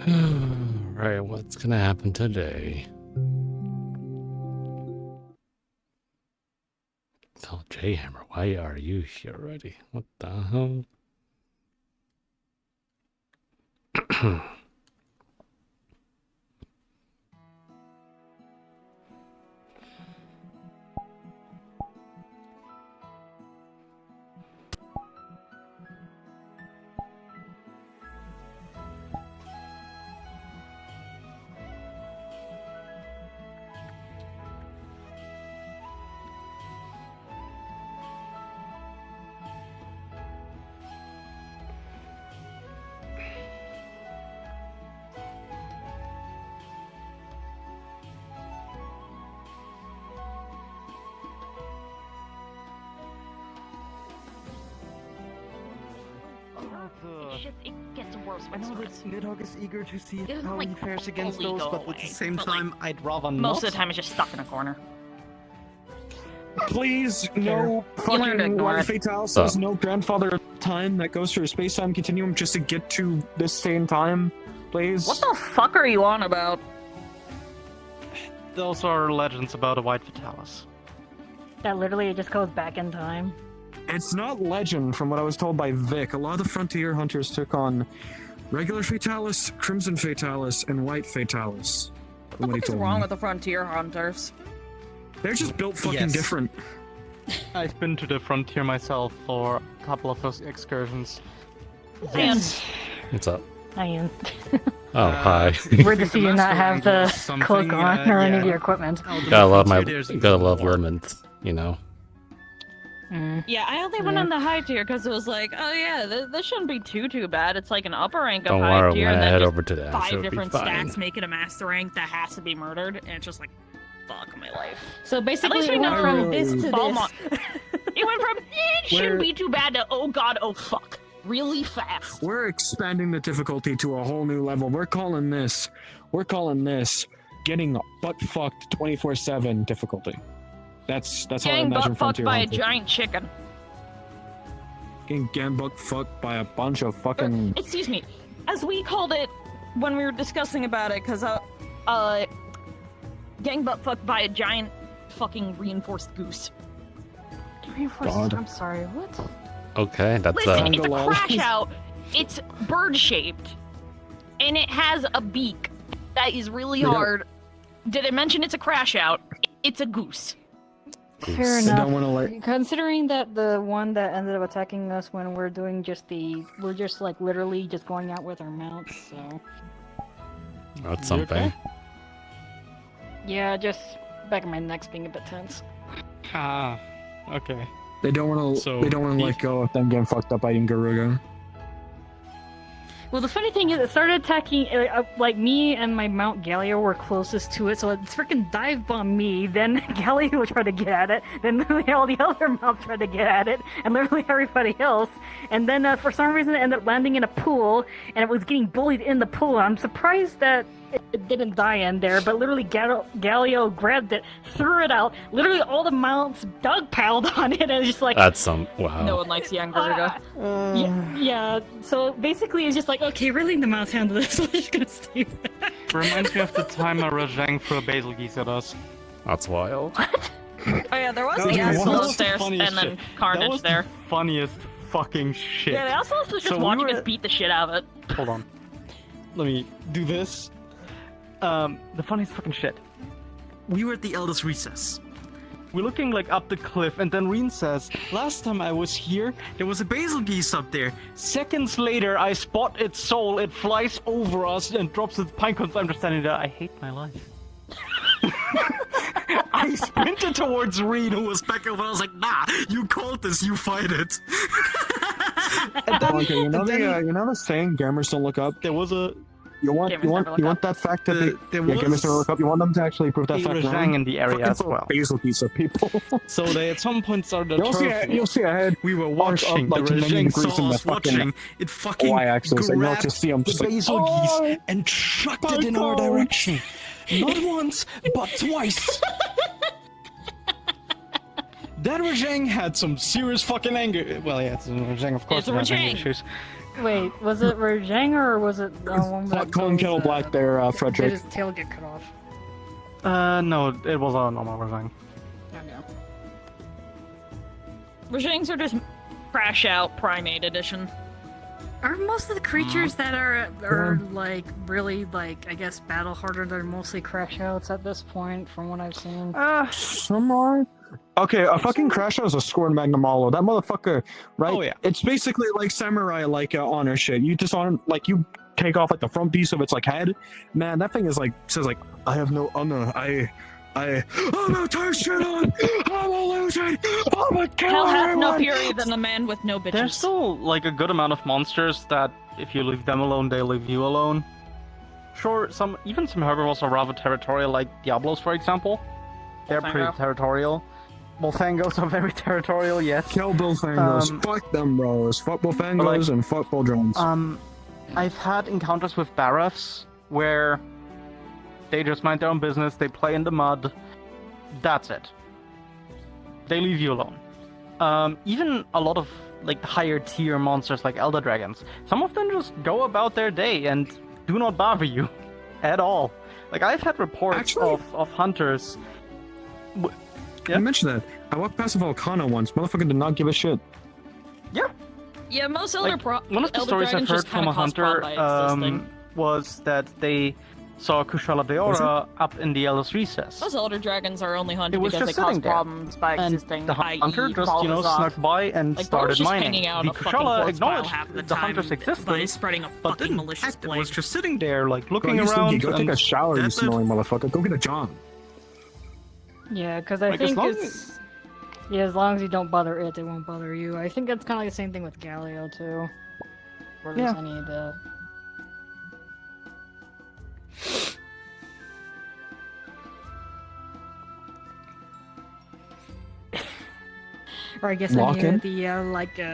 Right, what's gonna happen today? Oh, J-Hammer, why are you here already? What the hell? It gets worse. I know that Nidhogg is eager to see It doesn't, how like, he fares against fully those, go but at away, the same but, time, I'd rather not. Most of the time, it's just stuck in a corner. Please, no You learn to fucking ignore life it. fatalities, no grandfather time that goes through a space-time continuum just to get to this same time, please. What the fuck are you on about? Those are legends about a white fatalis. That literally just goes back in time. It's not legend, from what I was told by Vic. A lot of the frontier hunters took on regular fatalis, crimson fatalis, and white fatalis. What the fuck is wrong with the frontier hunters? They're just built fucking different. I've been to the frontier myself for a couple of those excursions. Yes. What's up? I am. Oh, hi. Weird to see you not have the cloak on or any of your equipment. Gotta love lemons, you know. Yeah, I only went on the high tier because it was like, oh yeah, this shouldn't be too bad. It's like an upper rank of Don't high worry, tier, when and I then head just over to that, 5 different stats make it a master rank that has to be murdered, and it's just like, fuck my life. So basically, At least we it went know from this to Balmont. this. It went from it shouldn't be too bad to oh god, oh fuck, really fast. We're expanding the difficulty to a whole new level. We're calling this getting butt fucked 24/7 difficulty. That's how I Getting imagine butt fucked frontier by a hunting. giant chicken. Getting butt fucked by a bunch of fucking. Excuse me, as we called it when we were discussing about it, because getting butt fucked by a giant fucking reinforced goose. God. I'm sorry, what? Okay, that's Listen, it's a crash out. It's bird shaped, and it has a beak that is really hard. Did I mention it's a crash out? It's a goose. Fair They enough. don't wanna let- Considering that the one that ended up attacking us when we're doing we're just like literally just going out with our mounts, so. That's something. Yeah, just back of my neck's being a bit tense. Ah, okay. They don't want to. So, they don't want to let go of them getting fucked up by Ingaruga. Well, the funny thing is, it started attacking, like, me and my Mount Galio were closest to it, so it freaking dive bombed me, then Galio tried to get at it, then literally all the other mounts tried to get at it, and literally everybody else, and then for some reason it ended up landing in a pool, and it was getting bullied in the pool. I'm surprised that it didn't die in there, but literally Galio grabbed it, threw it out, literally all the mounts dogpiled on it, and it's just like... That's some... wow. No one likes young Garuga. Yeah, so basically it's just like, okay, really, the mounts handle this, so we're just gonna stay back. Reminds me of the time I Rajang threw a basil geese at us. That's wild. Oh yeah, there was That the was asshole the upstairs, and funniest then shit. That Carnage was there. the funniest fucking shit. Yeah, the asshole was just So we watching were- us beat the shit out of it. Hold on. Let me do this. The funniest fucking shit. We were at the Eldest Recess. We're looking like up the cliff, and then Reen says, last time I was here, there was a basil geese up there. Seconds later, I spot its soul, it flies over us and drops its pine cones. I'm just standing there, I hate my life. I sprinted towards Reen, who was back over, and I was like, nah, you called this, you fight it. And then, Okay, you know and the then you know the saying, gamers don't look up. there was a You want that fact that gamers don't look up. You want them to actually prove that fact Rajang wrong. in the area Fucking as well. Basil geese of people. So they at some point started a turf. You'll see ahead. We were Up, watching, like, the 90 Rajang degrees saw in the us fucking- watching. It fucking Oh, I actually, so you'll grabbed just see 'em the just like, basil "Oh, geese and chucked it my in our God." direction. Not once, but twice. That Rajang had some serious fucking anger. Well, yeah, it's a Rajang, of course. It's a it has anger Rajang. issues. Wait, was it Rojang or was it the one that Calling goes, Kettle Black there, did Frederick. his tail get cut off? No, it was a normal version. Rajangs are just crash out primate edition. Are most of the creatures that are like really like I guess battle harder? They're mostly crash outs at this point, from what I've seen. Some are. Okay, a fucking crash out is a scorn magnamalo. That motherfucker, right? Oh, yeah. It's basically like samurai, like honor shit. You dishonor, like you take off like the front piece of its like head. Man, that thing is like says like I have no honor. I'm gonna turn shit on. I'm a loser. I'm gonna kill Hell hath everyone. no fury than the man with no bitches. There's still like a good amount of monsters that if you leave them alone, they leave you alone. Sure, some herbivores are rather territorial, like Diablos, for example. They're Bullfango. pretty territorial. Bullfangos are very territorial, yes. Kill Bullfangos. Fuck them, bros. Fuck Bullfangos and fuck Bulldrones. I've had encounters with Baraths where they just mind their own business, they play in the mud. That's it. They leave you alone. Even a lot of like higher tier monsters like Elder Dragons, some of them just go about their day and do not bother you at all. Like I've had reports Actually- of hunters. Yeah? I mentioned that. I walked past a volcano once. Motherfucker did not give a shit. Yeah, most elder Like, one of the elder stories I've dragons heard just from kinda a cause hunter problem by existing. was that they saw Kushala Deora up in the Eldest Recess. Most elder dragons are only hunted It was because they just cause sitting there. problems by And existing, the i.e. hunter just, Balthazar. snuck by and Like, started Bo's just mining. hanging out The in a fucking Kushala quartz pile acknowledged half the the hunter's time by existence, spreading a but fucking didn't malicious act. It flame. was just sitting there, like, looking Go, you around. stinky. Go take and a shower, you that's it. smelly motherfucker. Go get a job. Yeah, because I Like, as think long it's yeah, as long as you don't bother it, it won't bother you. I think that's kind of like the same thing with Galio too. Or at least Yeah. any of the. Or I guess Lock any in? of the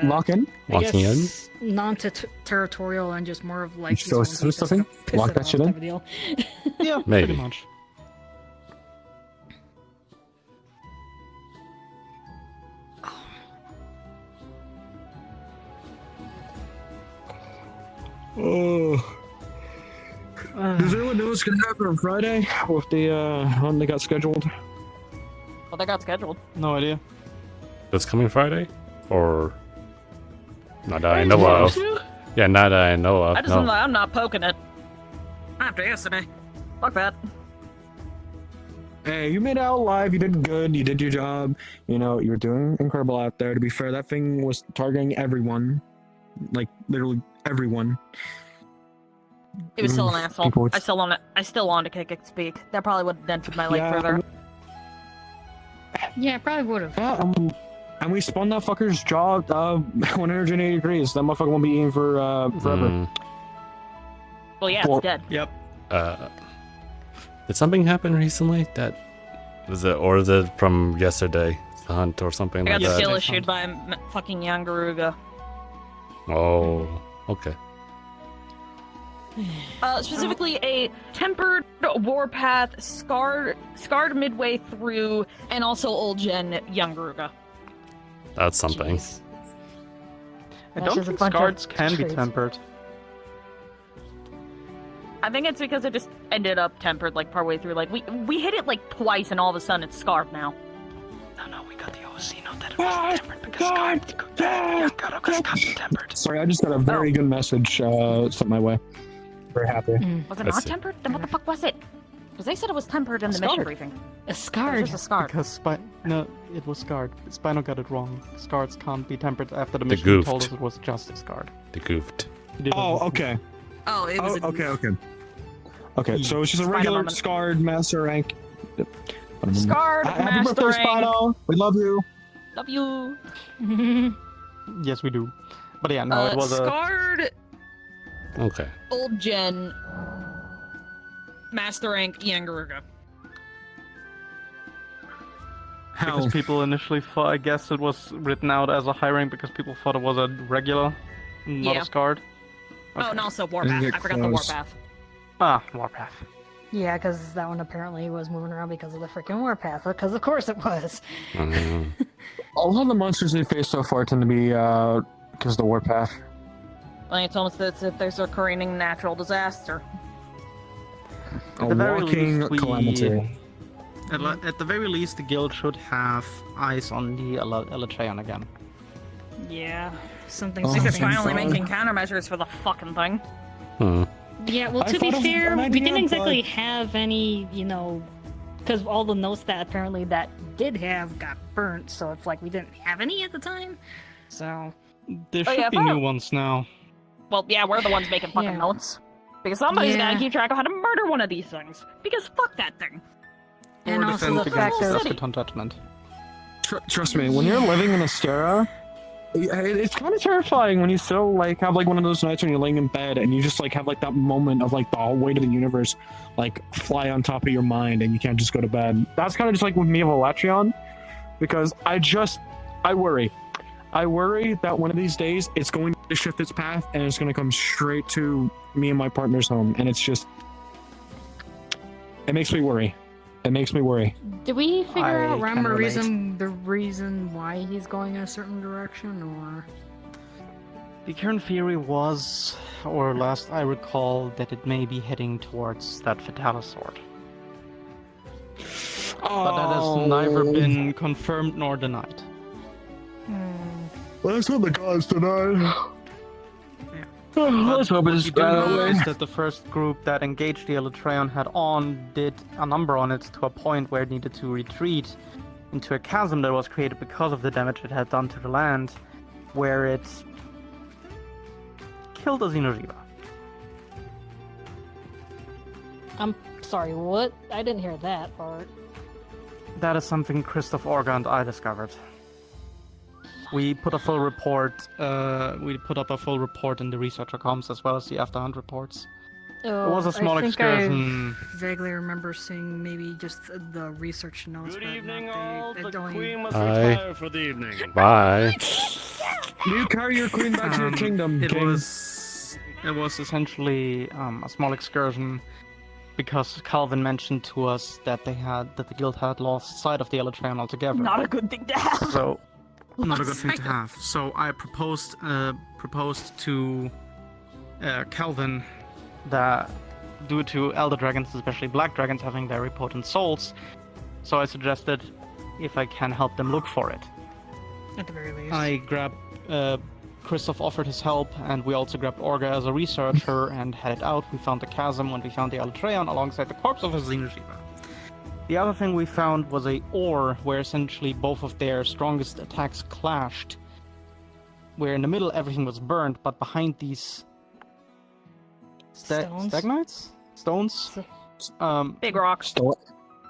Lock in. I Walking in? guess non-territorial and just more of like You still these ones stuff that in? piss Lock it that off shit type in? of deal. Yeah, Maybe. pretty much. Oh. Does anyone know what's gonna happen on Friday with the one they got scheduled? Well, they got scheduled. No idea. This coming Friday? Or not that I know of. Yeah, not that I know of. No. I'm not poking it. After yesterday. Fuck that. Hey, you made it out alive. You did good. You did your job. You know, you were doing incredible out there. To be fair, that thing was targeting everyone, like literally everyone. It was still an asshole. People would- I still wanted to kick its beak. That probably would have dented my leg Yeah. further. Yeah, I probably would have. Yeah, and we spun that fucker's jaw 180 degrees. That motherfucker won't be eating for forever. Mm, Well, yeah, Well- it's dead. Yep. did something happen recently? That was it, or is it from yesterday? The hunt or something I like got that? skill issued by a fucking Yangaruga. Oh, okay. Specifically a tempered warpath, scarred midway through, and also old gen Yangaruga. That's something. Jeez. I That's don't just a think bunch of scards can be traits. tempered. I think it's because it just ended up tempered like partway through. Like we hit it like twice, and all of a sudden it's scarred now. No, we got the OC, not that it was tempered because God, got tempered. Sorry, I just got a very good message sent my way. Very happy. Was it I not see. tempered? Then what the fuck was it? Because they said it was tempered in the mission Scarred. briefing. A It was scarred. just a scar. Because no, it was scarred. Spino got it wrong. Scards can't be tempered after the They mission. He goofed. told us it was just a scarred. They goofed. He didn't- Oh, okay. Oh, it was. Okay. Okay, so it's just a Spider regular moment. scarred master rank. Scarred Happy master birthday, rank. Spino. We love you. Love you. Yes, we do. But yeah, no, it was a. scarred Okay. old gen master rank Yangaruga. How? Because people initially thought, I guess it was written out as a high rank because people thought it was a regular, not Yeah. a scarred. Oh, and also Didn't warpath. get I forgot the close. warpath. Ah, Warpath. Yeah, because that one apparently was moving around because of the freaking warpath. Because of course it was. Mm, A lot of the monsters we faced so far tend to be because of the warpath. Like, it's almost as if there's a occurring natural disaster. A the very walking least, we- calamity. At the very least, the guild should have eyes on the Elytreon again. Yeah, something. Oh, They could thank finally God. making countermeasures for the fucking thing. Hmm. Yeah, well, I to be thought of fair, an we idea, didn't exactly but- have any, because all the notes that apparently that did have got burnt, so it's like we didn't have any at the time. So, There Oh, should yeah, be fine. new ones now. Well, yeah, we're the ones making fucking Yeah. notes. Because somebody's Yeah. gotta keep track of how to murder one of these things. Because fuck that thing. and Or also defend the fact against that Eschaton Judgment. Trust me, when you're living in Astera, it's kind of terrifying when you still like have like one of those nights when you're laying in bed and you just like have like that moment of like the whole weight of the universe like fly on top of your mind and you can't just go to bed. That's kind of just like with me of Elytreon, because I worry. I worry that one of these days it's going to shift its path and it's going to come straight to me and my partner's home, and it's just it makes me worry. It makes me worry. did we figure I out rhyme can or relate. the reason why he's going in a certain direction, or? The current theory was, or last I recall, that it may be heading towards that Fatalis sword. But that has neither been confirmed nor denied. That's what the gods denied. But Let's hope what it's you do that know way. is that the first group that engaged the Elytreon head-on did a number on it to a point where it needed to retreat into a chasm that was created because of the damage it had done to the land, where it killed a Xeno'jiva. I'm sorry, what? I didn't hear that part. That is something Christoph Orga and I discovered. We put a full report. We put up a full report in the researcher comms as well as the afterhunt reports. Oh, It was a small I think excursion. I vaguely remember seeing maybe just the research notes. Good but evening, not all. the The don't queen must Hi. retire for the evening. Bye. You carry your queen back to your kingdom, It king. was essentially a small excursion because Calvin mentioned to us that the guild had lost sight of the Elytreon altogether. Not a good thing to have. So not a good Lost thing to sight. have. So I proposed to Calvin that due to elder dragons, especially black dragons, having very potent souls, so I suggested if I can help them look for it. At the very least. I grabbed Christoph offered his help, and we also grabbed Orga as a researcher and headed out. We found the chasm when we found the Elytreon alongside the corpse of a Xeno'jiva. The other thing we found was a ore where essentially both of their strongest attacks clashed. Where in the middle everything was burned, but behind these Stones? stagnites? Stones? Big rocks.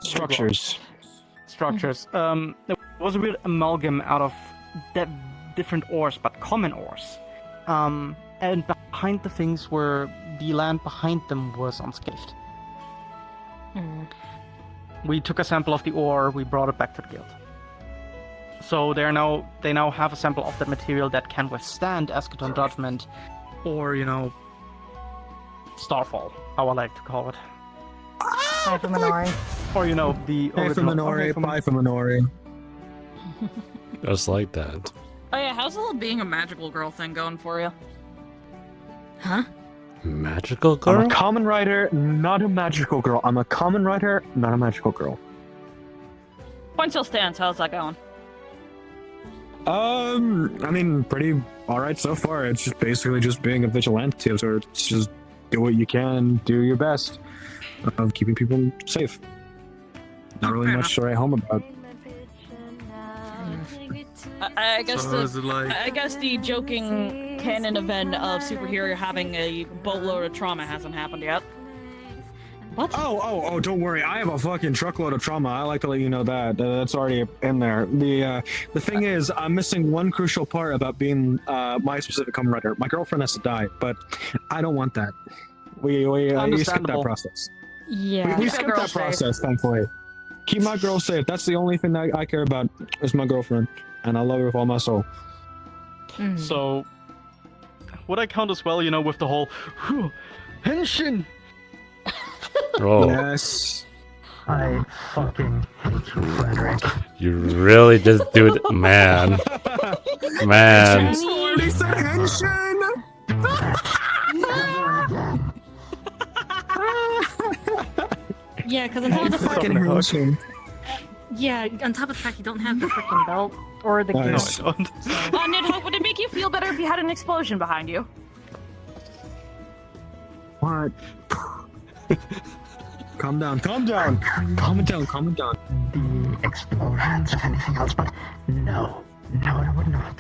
Structures. Structures. There was a weird amalgam out of different ores, but common ores. And behind the things were the land behind them was unscathed. Hmm. We took a sample of the ore, we brought it back to the guild. So they now have a sample of that material that can withstand Eschaton Judgment, or Starfall, how I like to call it. Hi from Minori. Or the Hey for original. Minori, Okay, bye for Minori. Just like that. Oh yeah, how's the whole being a magical girl thing going for you? Huh? Magical I'm girl? a common writer, not a magical girl. I'm a common writer, not a magical girl. Point still stands. How's that going? I mean, pretty alright so far. It's just basically just being a vigilante, so it's just do what you can, do your best of keeping people safe. Not really Fair much to write home about. I guess So is it like I guess the joking canon event of superhero having a boatload of trauma hasn't happened yet. What? Oh, don't worry. I have a fucking truckload of trauma. I like to let you know that. That's already in there. The thing is, I'm missing one crucial part about being my specific common writer. My girlfriend has to die, but I don't want that. We skipped that Understandable. process. Yeah. We Keep that skipped girl that safe. process, thankfully. Keep my girl safe. That's the only thing that I care about is my girlfriend, and I love her with all my soul. Mm. So, what I count as well, with the whole henshin. Oh, Yes. I fucking hate you, Frederick. you really just do it, man. Man. Already said henshin. Yeah, because on top of the fact, Fucking Harrison. yeah, on top of the fact you don't have the freaking belt or the Nice. gear. No, I don't. Nidhogg, would it make you feel better if you had an explosion behind you? What? Calm down, calm down. Calm it down, calm it down. The explosions, if anything else, but no. No, I would not.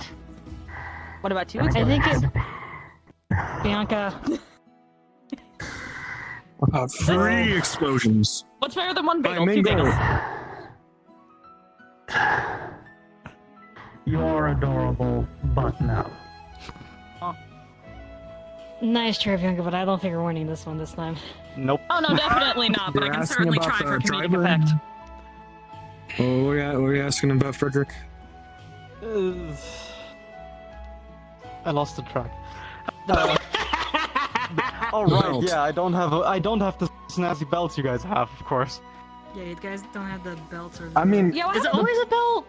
What about 2 I explosions? think it. Bianca. 3 explosions. What's better than one My bagel? main 2 goal. bagels. You're adorable, but no. Nice try, Bianca, but I don't think we're winning this one this time. Nope. Oh no, definitely not. But I You're can asking certainly about try for the comedic driver? effect. What were you asking about, Frederick? I lost the track. Oh right, Belt. yeah. I don't have the snazzy belts you guys have, of course. Yeah, you guys don't have the belts or. I mean, Yeah, what Is it happened? always a belt?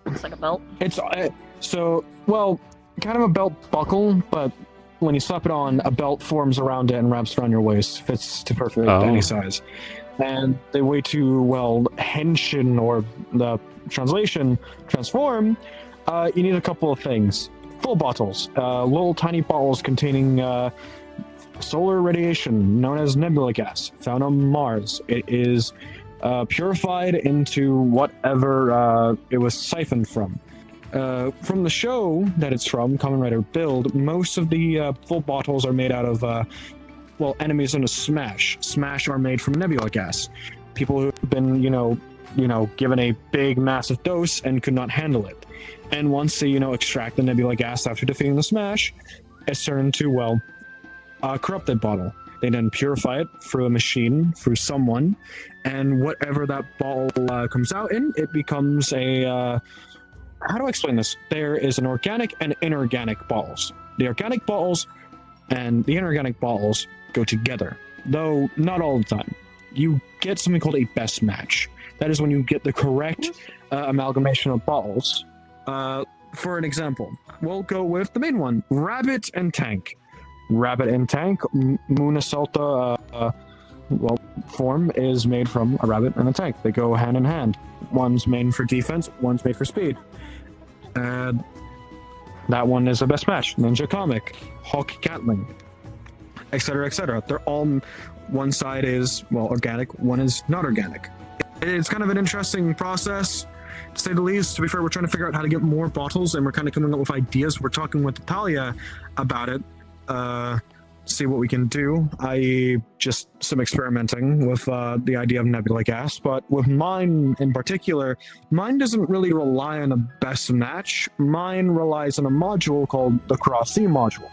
Looks like a belt. it's well, kind of a belt buckle, but when you slap it on, a belt forms around it and wraps around your waist, fits to perfectly Oh. any size. And the way to, well, henshin, or the translation, transform, you need a couple of things. Full bottles, little tiny bottles containing solar radiation known as nebula gas, found on Mars. It is purified into whatever it was siphoned from. From the show that it's from, Kamen Rider Build, most of the full bottles are made out of, enemies known as Smash. Smash are made from nebula gas. People who have been, given a big, massive dose and could not handle it. And once they, extract the nebula gas after defeating the Smash, it's turned into, a corrupted bottle. They then purify it through a machine, through someone, and whatever that bottle comes out in, it becomes a, how do I explain this? There is an organic and inorganic bottles. The organic bottles and the inorganic bottles go together, though not all the time. You get something called a best match. That is when you get the correct amalgamation of bottles. For an example, we'll go with the main one, Rabbit and Tank. Rabbit and Tank, Munasalta form is made from a rabbit and a tank. They go hand in hand. One's made for defense, one's made for speed. That one is a best match. Ninja Comic, Hawk Gatling, etc., etc. They're all, one side is, organic, one is not organic. It's kind of an interesting process, to say the least. To be fair, we're trying to figure out how to get more bottles, and we're kind of coming up with ideas. We're talking with Natalia about it, see what we can do. I just some experimenting with the idea of nebula gas, but with mine in particular, mine doesn't really rely on a best match. Mine relies on a module called the Cross C module,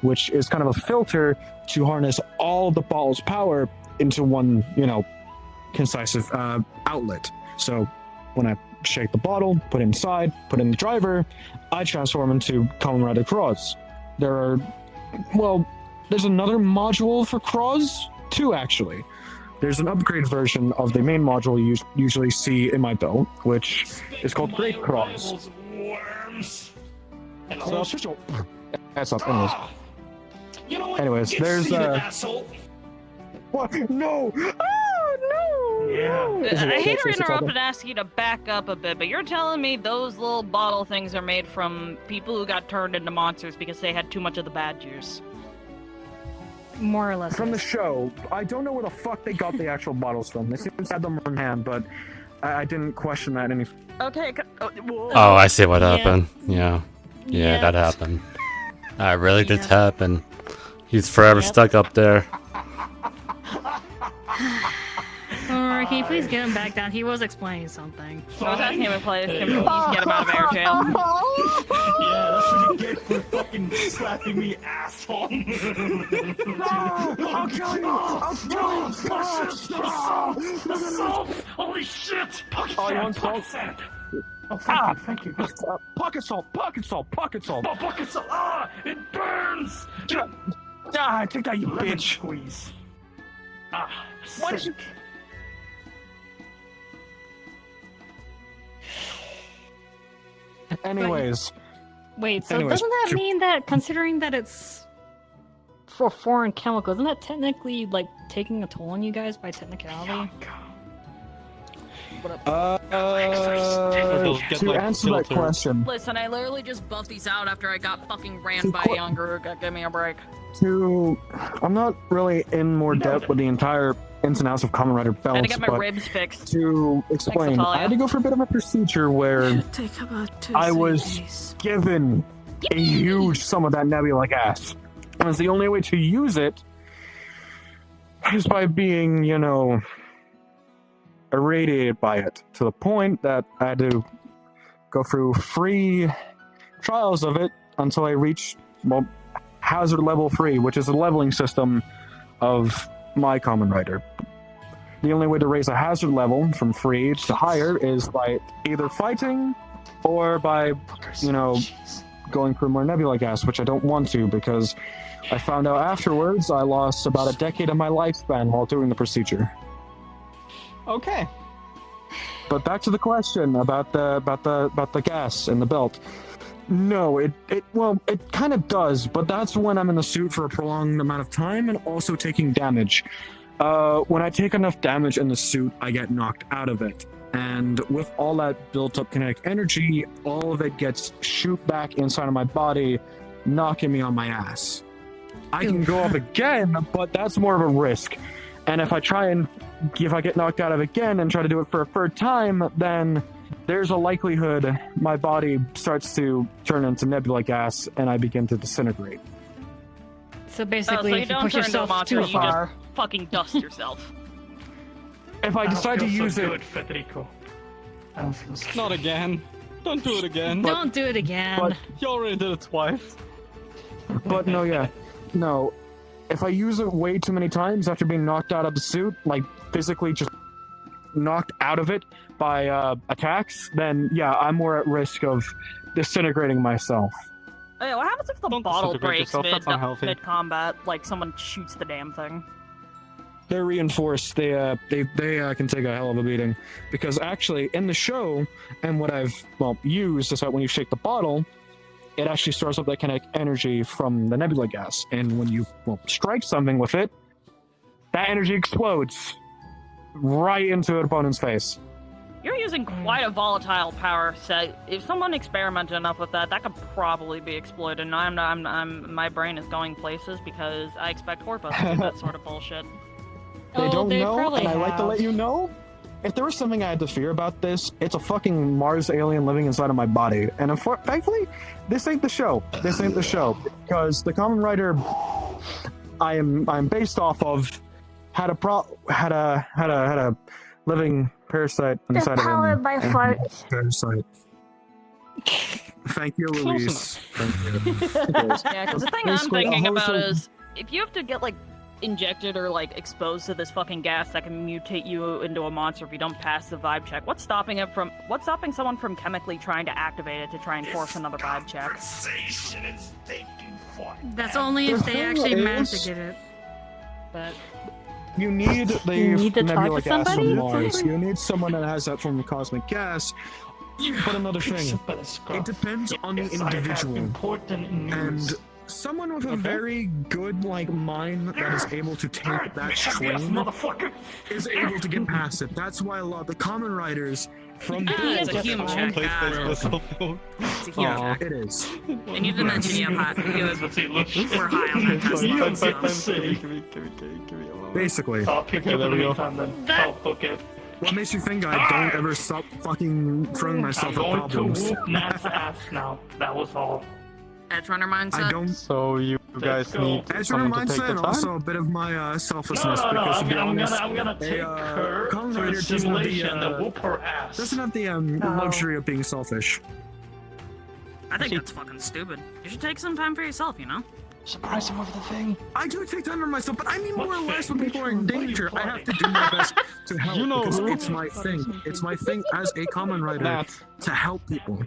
which is kind of a filter to harness all the bottle's power into one, concise outlet. So when I shake the bottle, put it inside, put in the driver, I transform into Kamen Rider Cross. There's another module for Cross, 2 actually. There's an upgrade version of the main module you usually see in my build, which is called Great Cross. That's up. Anyways, there's What? No! Oh, no! I hate to interrupt and ask you to back up a bit, but you're telling me those little bottle things are made from people who got turned into monsters because they had too much of the bad juice. More or less. From the show. I don't know where the fuck they got the actual bottles from. They seem to have them on hand, but I didn't question that any. Okay. Oh, I see what Yeah. happened. Yeah, Yeah. that happened. That really did Yeah. happen. He's forever Yep. stuck up there. Alright, can you please get him back down? He was explaining something. I was asking him to play this. Can we please get him out of air jail? Yeah, that's what you get for fucking slapping me, asshole. I'll kill you! I'll kill you! Assault! Holy shit! Pocket Oh, you sand, want pocket salt? sand. Oh, thank you. Pocket salt! Pocket salt! Pocket salt! Oh, pocket salt! Ah, it burns! Ah, take that, you Lemon bitch! squeeze. Ah, What did sick. you... Anyways, Wait, so Anyways, doesn't that to- mean that, considering that it's for foreign chemicals, isn't that technically like taking a toll on you guys by technicality? To answer that question, Listen, I literally just buffed these out after I got fucking ran by a younger. Give me a break. I'm not really in more depth with the entire ins and outs of Kamen Rider I had to belts, get my but ribs fixed. to explain, I had to go for a bit of a procedure where Take about 2 I was days. given a huge sum of that nebula gas. And the only way to use it is by being, irradiated by it, to the point that I had to go through free trials of it until I reached, hazard level 3, which is the leveling system of my Kamen Rider. The only way to raise a hazard level from free to higher is by either fighting or by, going for more nebula gas, which I don't want to, because I found out afterwards I lost about a decade of my lifespan while doing the procedure. Okay. But back to the question about the gas in the belt. No, it kind of does, but that's when I'm in the suit for a prolonged amount of time and also taking damage. When I take enough damage in the suit, I get knocked out of it. And with all that built up kinetic energy, all of it gets shoot back inside of my body, knocking me on my ass. I can go up again, but that's more of a risk. And if I get knocked out of it again and try to do it for a third time, then there's a likelihood my body starts to turn into nebula gas and I begin to disintegrate. So basically, so if you don't push turn into a yourself monster, too you far, just fucking dust yourself. If I decide to feel use so it, good, Federico. I don't feel so Not good. again. Don't do it again. don't do it again. but- You already did it twice. but no. If I use it way too many times after being knocked out of the suit, like physically just knocked out of it by attacks, then yeah, I'm more at risk of disintegrating myself. Hey, what happens if the Don't bottle disintegrate breaks yourself, that's unhealthy. mid combat? Like someone shoots the damn thing. They're reinforced. They can take a hell of a beating, because actually in the show, and what I've used is that when you shake the bottle, it actually stores up that kinetic energy from the nebula gas, and when you strike something with it, that energy explodes right into an opponent's face. You're using quite a volatile power set. If someone experimented enough with that, that could probably be exploited. And my brain is going places because I expect Horpus to do that sort of bullshit. They don't they know, probably and I like to have. let you know. If there was something I had to fear about this, it's a fucking Mars alien living inside of my body. And thankfully, this ain't the show. This ain't the show, because the Kamen Rider I'm based off of had a living parasite inside of him. Powered by and farts. Parasite. Thank you, Luis. Thank you. Yeah, because the thing I'm Basically, thinking about also- is if you have to get injected or exposed to this fucking gas that can mutate you into a monster if you don't pass the vibe check, what's stopping someone from chemically trying to activate it to try and force another vibe check? Conversation is taking forever. That's only The if they thing actually manage is- to get it. But You need the You need to talk nebula to gas somebody? from Mars. You need someone that has that form of cosmic gas. But another thing, it depends on the Yes, I have individual. important news. And someone with a very good mind that is able to take that Yes, strain motherfucker. is able to get past it. That's why a lot of the Kamen Riders from It's a human check. It's a human check. it is. I need to mention you have we're high on that test. You level, get to so- see Basically, topic Okay, there we go. and then I'll book it. what makes you think I don't ever stop fucking throwing I'm myself at going to problems? whoop Nat's ass now. That was all. Edge runner mindset. I don't. So you guys go. need Edge someone runner to take mindset the and time? also a bit of my No, selflessness, no, no. because to be I'm honest, gonna take her Kamen to Rider a doesn't have the, simulation and whoop her ass. doesn't have the luxury of being selfish. I think that's fucking stupid. You should take some time for yourself, you know? Surprise him with the thing. I do take time for myself, but I mean more or less when thing? people are in What are you danger. I have planning? to do my best to help You know because who? it's my thing. It's my thing as a Kamen Rider Nat. to help people.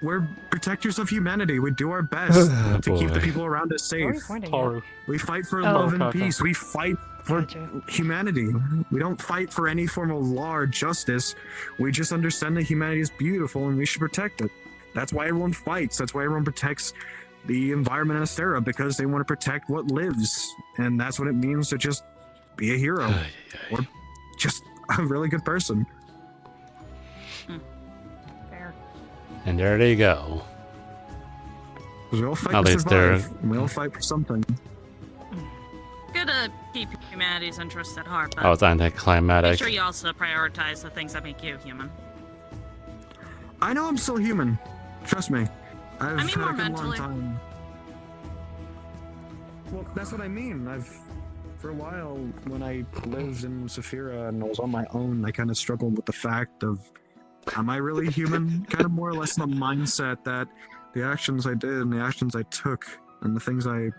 We're protectors of humanity. We do our best to keep the Boy. people around us where are you safe. pointing at? Toru. We fight for Oh. love and Okay. peace. We fight for Gotcha. humanity. We don't fight for any form of law or justice. We just understand that humanity is beautiful and we should protect it. That's why everyone fights. That's why everyone protects the environment in Astera because they want to protect what lives, and that's what it means to just be a hero or just a really good person. Fair. And there they go. 'Cause we all fight At to least they're- survive, and we all fight for something. Good to keep humanity's interests at heart, but Oh, it's make anticlimactic. sure you also prioritize the things that make you human. I know I'm still human. Trust me. I've I mean, had more a good long mentally. time. Well, that's what I mean. For a while, when I lived in Saphira and I was on my own, I kind of struggled with the fact of, am I really human? Kind of more or less the mindset that the actions I did and the actions I took and the things I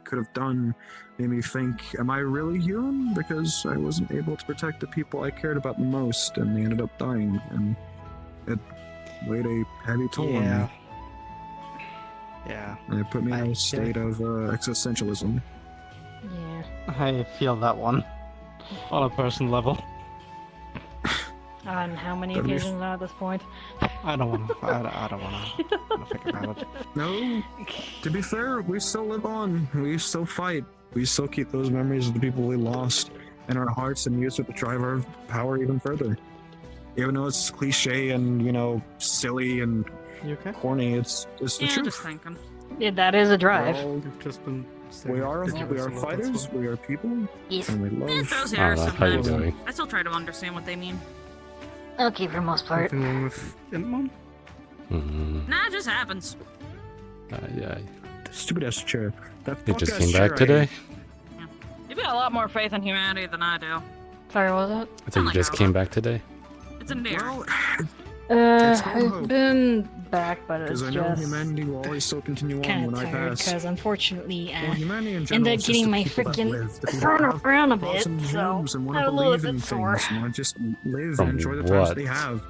could have done made me think, am I really human? Because I wasn't able to protect the people I cared about the most, and they ended up dying, and it laid a heavy toll on me. Yeah, And it put me in a state of existentialism. Yeah. I feel that one on a personal level. On how many That'd be- occasions now at this point? I don't want to. I don't want to think about it. No, to be fair, we still live on. We still fight. We still keep those memories of the people we lost in our hearts and use it to drive our power even further. Even though it's cliche and, silly and You okay? corny, it's the Yeah, truth. just thinking. Yeah, that is a drive. We're all- You've just been. we are fighters, we are people, Yes. and we It love. throws I hair don't know, how you sometimes. doing? I still try to understand what they mean. Okay, for the most part. Anything wrong with Intmon? Nah, it just happens. Yeah. Stupid ass chair. That You just fuck-ass came chair back I today? hate. You've got a lot more faith in humanity than I do. Sorry, what was I think you just came back today? It's endearing. Well, that? It's all I've hope. been back, but it's because I know just humanity will always still continue on kind when of I tired pass. because unfortunately, Well, humanity in general ended up is just getting the my people that freaking live, the people thrown that have around a bit, awesome so dreams and I'm want a to little believe in bit sore. things, want to just live From and enjoy the times what? they have.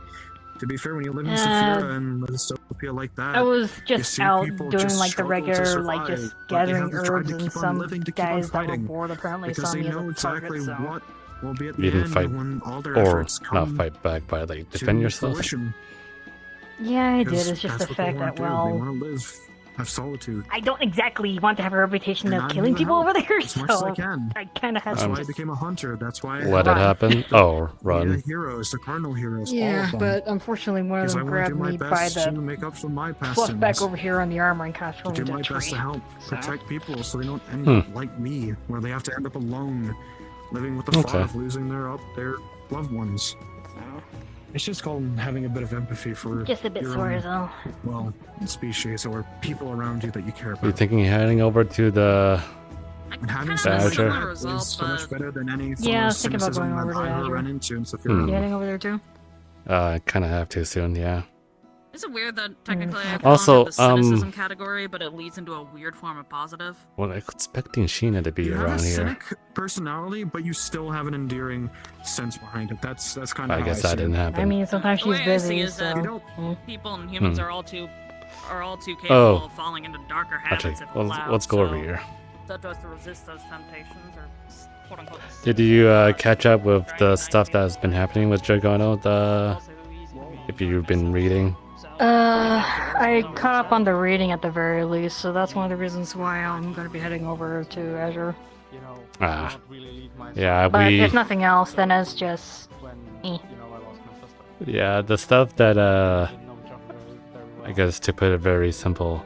To be fair, when you live in Uh, Saphira and a dystopia like that, I was you just see out people doing just like the struggle to regular, like survive, just but they gathering have to try herbs, to and keep on some living to keep on guys that were fighting, bored apparently because saw they me as know a exactly target, so what will be at the You didn't end fight, when all their or efforts not come fight back, but like to defend yourself? fruition. yeah, I did. Because It's just the that's what they fact wanna that do. They well, want to live, have solitude. I don't exactly want to have a reputation And of I'm killing here to people help over there, as much as I so can. I kind of have That's to why I just. became a hunter. That's why I Let it Run. happen? Oh, the run. heroes, the cardinal heroes, all Yeah, of them. but unfortunately, one of Because I them want to do grabbed my me by best to the make up for my past fluff back sins. over here on the armor and kind of threw To me do into my a best to tree. help So. protect people so they don't end Hmm. up like me, where they have to end up alone, living with the Okay. thought of losing their loved ones. It's just called having a bit of empathy for Just a bit your sore own, as well. well, species or people around you that you care You about. thinking of heading over to the... And having Kind some of a Badger. similar is result, so much but better than any form Yeah, I of was thinking about cynicism going that over to I ever Azure. ran into in Saphira. Hmm. You heading over there too? kind of have to soon, yeah. is it weird that technically I okay. fall Also, into the cynicism category, but it leads into a weird form of positive? Well, I'm expecting Sheena to be You have a around here. cynic personality, but you still have an endearing sense behind it. That's kind of I how guess I that see didn't it. happen. I mean, sometimes The she's way I see busy, is that- You so. don't People and humans Hmm. are all too capable Oh. of falling into darker habits Actually, if let's, allowed. let's go over so here. That does to resist those temptations, or quote unquote. Did you catch up with the stuff that's been happening with Dragono? If you've been reading? I caught up on the reading at the very least, so that's one of the reasons why I'm going to be heading over to Azure. You know, Ah. I don't really leave my Yeah, But we... if nothing else, then it's just when Eh. I lost my sister. Yeah, the stuff that, I didn't know each other very well. I guess to put it very simple,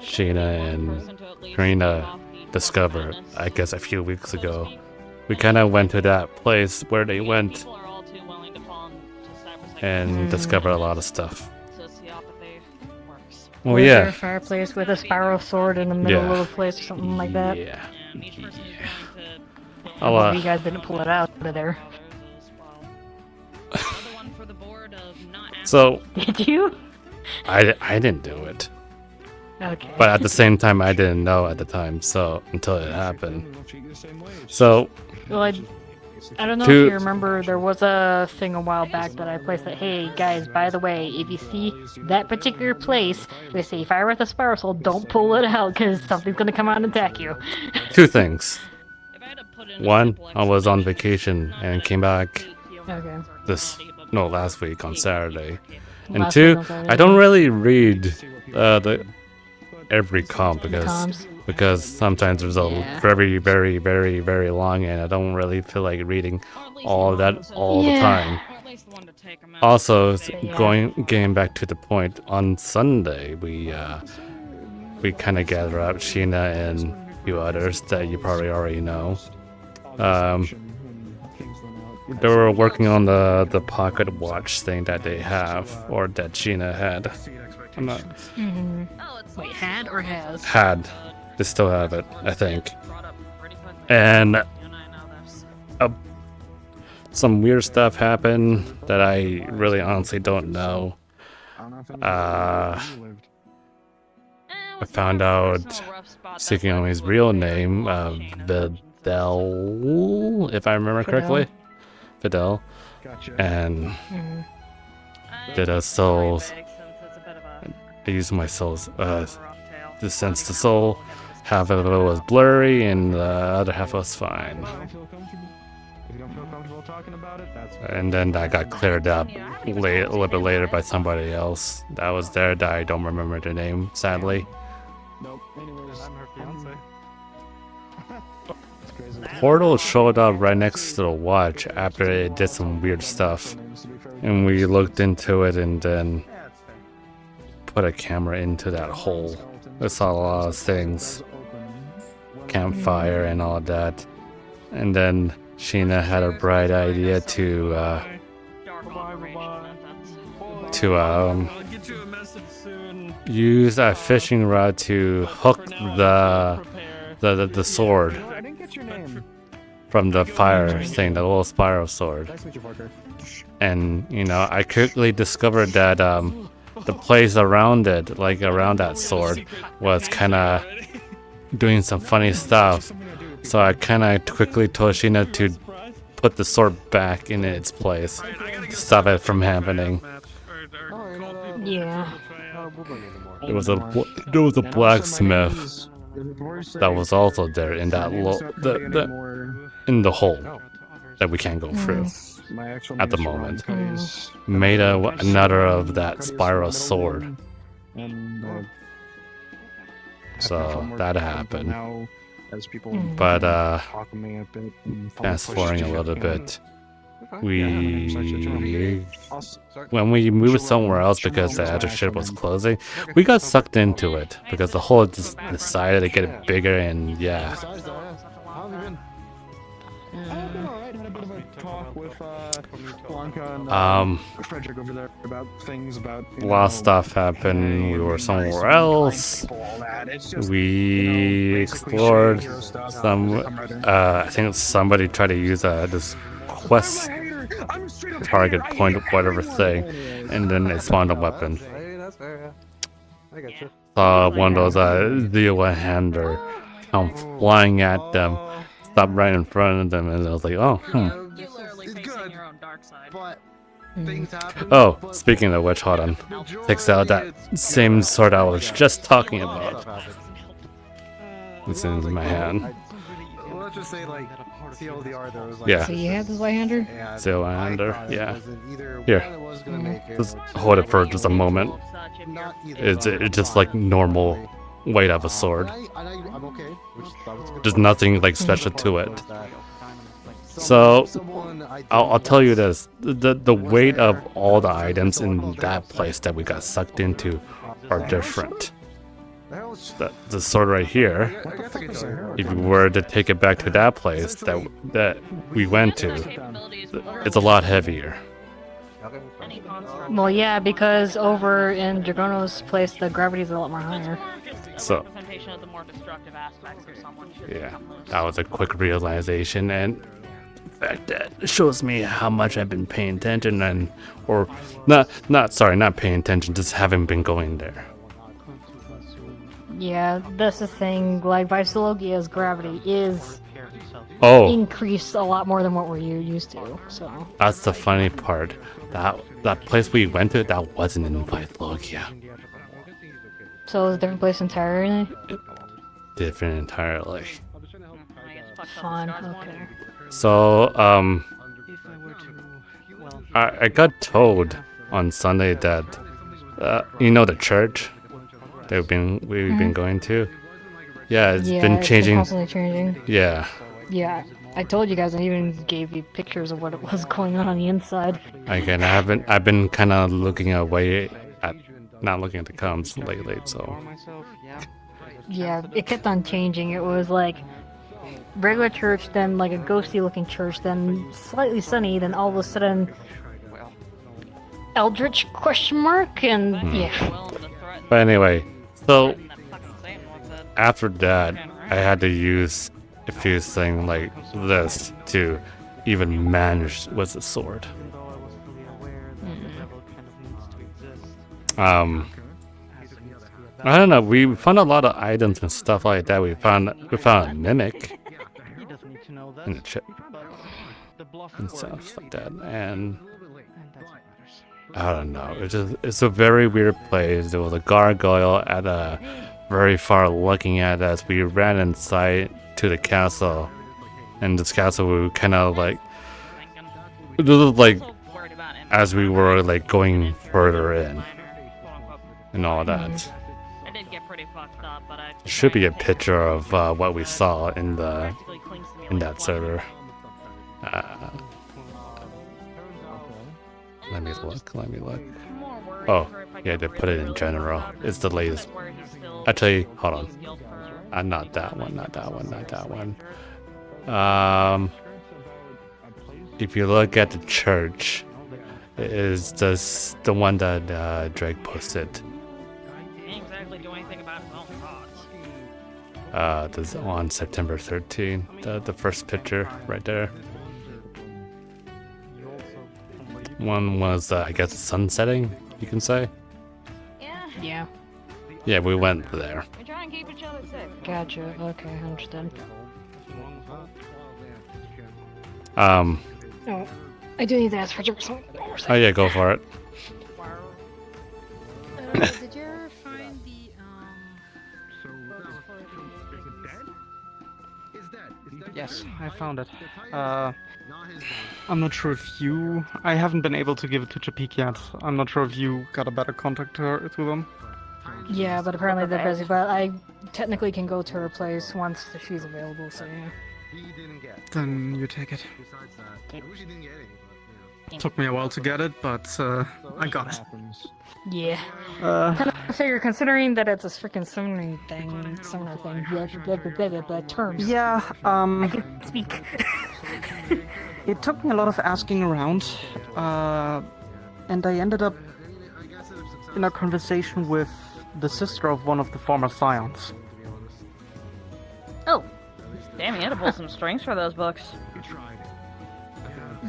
Sheena and Karina discovered, I guess a few weeks ago. We kind of went to that place where they went and discovered a lot of stuff. Oh was there yeah. a fireplace with a spiral sword in the middle Yeah. of the place or something like that? Yeah. I I'll, hope you guys didn't pull it out of there. so Did you? I didn't do it, Okay. but at the same time I didn't know at the time. So until it happened. So Well, I don't know To- if you remember, there was a thing a while back that I placed that, hey, guys, by the way, if you see that particular place, they say fire with a spiral sword, don't pull it out, because something's going to come out and attack you. two things. One, I was on vacation and came back Okay. last week on Saturday. And Last two, week on Saturday. I don't really read the every comp because sometimes there's a Yeah. very, very, very, very long, and I don't really feel like reading all of that all the Yeah. time. Also, Yeah. getting back to the point, on Sunday we kind of gather up Sheena and a few others that you probably already know. They were working on the pocket watch thing that they have, or that Sheena had. I'm not Wait, had or has? had. They still have it, I think. And some weird stuff happened that I really honestly don't know. I found out Tsukiyomi's real name, Fidel, if I remember correctly. Fidel. And did a soul. I used my soul's to sense the soul. Half of it was blurry, and the other half was fine. And then that got cleared up a little bit later by somebody else that was there that I don't remember their name, sadly. Nope. Anyways, I'm her fiance. Portal showed up right next to the watch after it did some weird stuff. And we looked into it and then put a camera into that hole. We saw a lot of things. Campfire and all that. And then Sheena had a bright idea to I'll get you a message soon. use a fishing rod to hook the sword I didn't get your name. from the fire thing, the little spiral sword. Nice to meet you, Parker. And I quickly discovered that the place around it, like around that sword, was kind of doing some funny stuff. So I kind of quickly told Sheena to put the sword back in its place to stop it from happening. Yeah. There was a blacksmith that was also there in that in the hole that we can't go through at the moment. Made another of that spiral sword. So that happened. But fast forwarding a little bit, when we moved somewhere else because the other ship was closing, we got sucked into it because the hole just decided to get bigger, and yeah. A lot of stuff happened. We were somewhere else. We explored some. I think somebody tried to use this quest target point, whatever thing, and then it spawned a weapon. Saw one of those Zero-hander come flying at them, stopped right in front of them, and I was like, oh, Oh, speaking of which, hold on. Takes out that same sword I was just talking about. It's in my hand. Let's just say, like, CLDR, there was like. Yeah. So you have this White-hander? Zero-hander, yeah. Here. Just hold it for just a moment. It's just like normal weight of a sword. There's nothing like special to it. So I'll tell you this: the weight of all the items in that place that we got sucked into are different. The sword right here, if you were to take it back to that place that we went to, it's a lot heavier. Well, yeah, because over in Dragono's place, the gravity's a lot more higher. So, yeah, that was a quick realization, and the fact that shows me how much I've been paying attention, and not paying attention, just haven't been going there. Yeah, that's the thing. Like, Visologia's gravity is increased a lot more than what we're used to. So that's the funny part. That place we went to, that wasn't in Visologia. So it's a different place entirely? Different entirely. Fun, okay. So, I got told on Sunday that, the church that we've been going to. Yeah, it's been It's changing. constantly changing. Yeah. Yeah, I told you guys. I even gave you pictures of what it was going on the inside. Again, I've been kind of looking away at, not looking at the comms lately. So. Yeah, it kept on changing. It was like regular church, then like a ghosty looking church, then slightly sunny, then all of a sudden Eldritch question mark, and yeah. But anyway, so after that, I had to use a few things like this to even manage with the sword. I don't know. We found a lot of items and stuff like that. We found a mimic in the chip and stuff like that. And I don't know. It's a very weird place. There was a gargoyle at a very far looking at us. We ran inside to the castle, and this castle we kind of like as we were like going further in and all that. There should be a picture of what we saw in that server. Let me look. Oh, yeah, they put it in general. It's the latest. Actually, hold on. Not that one. If you look at the church, it is just the one that Drake posted. This on September 13th. The first picture right there. One was, I guess, sun setting, you can say. Yeah. Yeah, we went there. We try and keep each other safe. Gotcha. Okay, understood. Oh, I do need to ask for something. Oh yeah, go for it. Did you ever find the Yes, I found it. I'm not sure if you... I haven't been able to give it to Chapik yet. I'm not sure if you got a better contact through them. Yeah, but apparently they're busy. But I technically can go to her place once she's available. So yeah. Then you take it. Took me a while to get it, but I got it. Yeah. Kind of figure, considering that it's a freaking summoner thing, terms. Yeah, I can speak. it took me a lot of asking around, and I ended up in a conversation with the sister of one of the former Scions. Oh. Damn, you had to pull some strings for those books.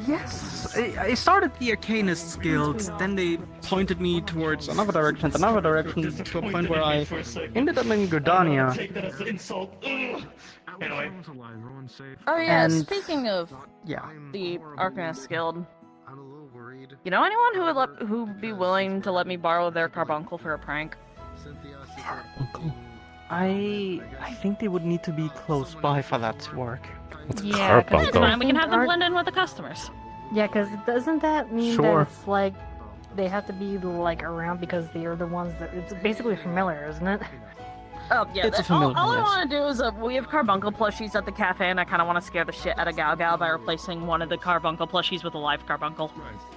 Yes, I started the Arcanists Guild, then they pointed me towards another direction, to a point where I ended up in Gordania. Anyway. Oh yeah, And- speaking of the Arcanist Guild, you know anyone who'd be willing to let me borrow their carbuncle for a prank? I think they would need to be close by for that to work. What's a Yeah, 'cause That's carbuncle? fine, we can have them blend in with the customers. Yeah, because doesn't that mean Sure. that it's like they have to be like around because they are the ones that it's basically familiar, isn't it? Oh yeah, It's a all familiar, I yes. want to do is we have carbuncle plushies at the cafe, and I kind of want to scare the shit out of Gal Gal by replacing one of the carbuncle plushies with a live carbuncle.